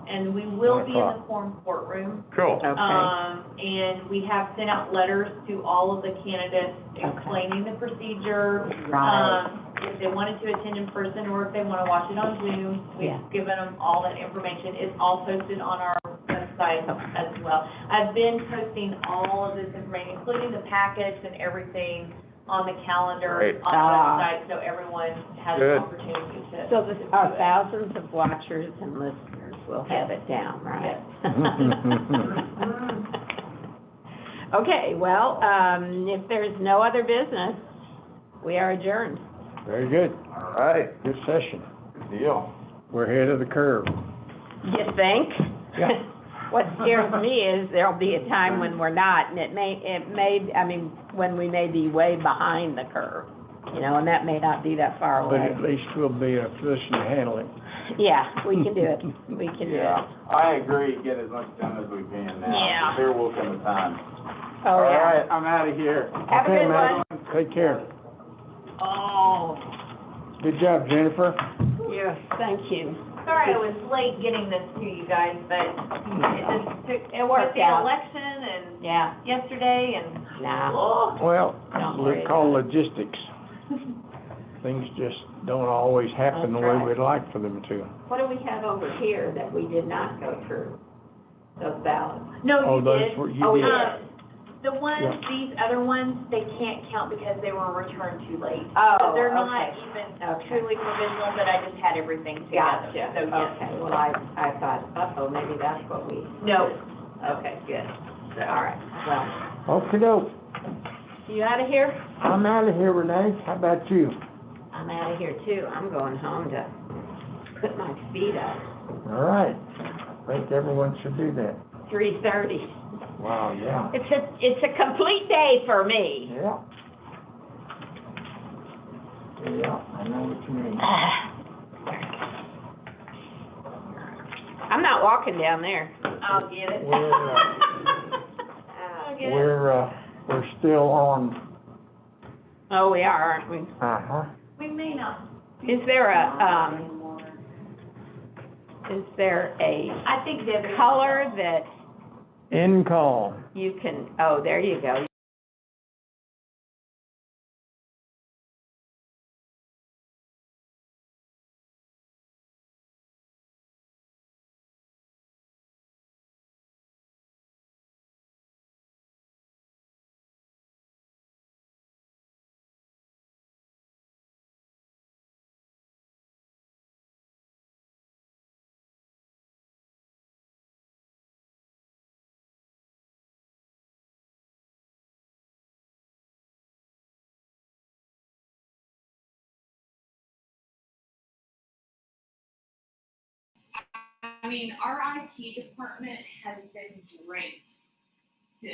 And we will 1 be in the o'clock. quorum courtroom. Cool. okay, And we have sent out letters to all of the candidates explaining the procedure. right, If they wanted to attend in person or if they want to watch it on Zoom, Yeah. we've given them all that information. It's all posted on our website as well. I've been posting all of this information, including the packets and everything on the calendar Great. on the Ah. website, so everyone has Good. an opportunity to. so to our do it. thousands of watchers and listeners will have it down, right? Okay, well, if there's no other business, we are adjourned. Very good. All right, Good session. good deal. We're ahead of the curve. You think? Yeah. What scares me is there'll be a time when we're not, and I mean, when we may be way behind the curve, you know, and that may not be that far But away. at least we'll be in a position to handle it. Yeah, we can do it, we can do it. Yeah, I agree, get as much done as we can now. Yeah. There will come a time. Oh, All yeah. right, I'm out of here. Have a Okay, good man. one. Take care. Oh, Good job, Jennifer. yes, thank you. Sorry I was late getting this to you guys, but it just took, It worked with the out. election and Yeah, yesterday and. nah, Oh. Well, Don't worry we call about logistics. Things just don't always happen the That's way right. we'd like for them to. what do we have over here that we did not go through, those ballots? No, Oh, you those did. were, you Oh, did. yeah. The ones, Yeah. these other ones, they can't count because they were returned too late. Oh, So they're not okay. even Okay. truly provisional, but I just had everything together. Gotcha, So, yes. okay, well, I thought, uh-oh, maybe that's what we. No. Okay, good, all right, well, Okey-doke. you out of here? I'm out of here, Renee. How about you? I'm out of here too, I'm going home to put my feet up, All right. I think everyone should do that. 3:30. Wow, yeah. It's a complete day for me. Yeah. Yeah, I know what you mean. I'm not walking down there. I'll get it. I'll get it. We're still on, Oh, we are, aren't we? uh-huh. We may not. Is there a, Anymore. is there a I think Debbie. color that In calm. you can, oh, there you go. mean, our IT department has been great to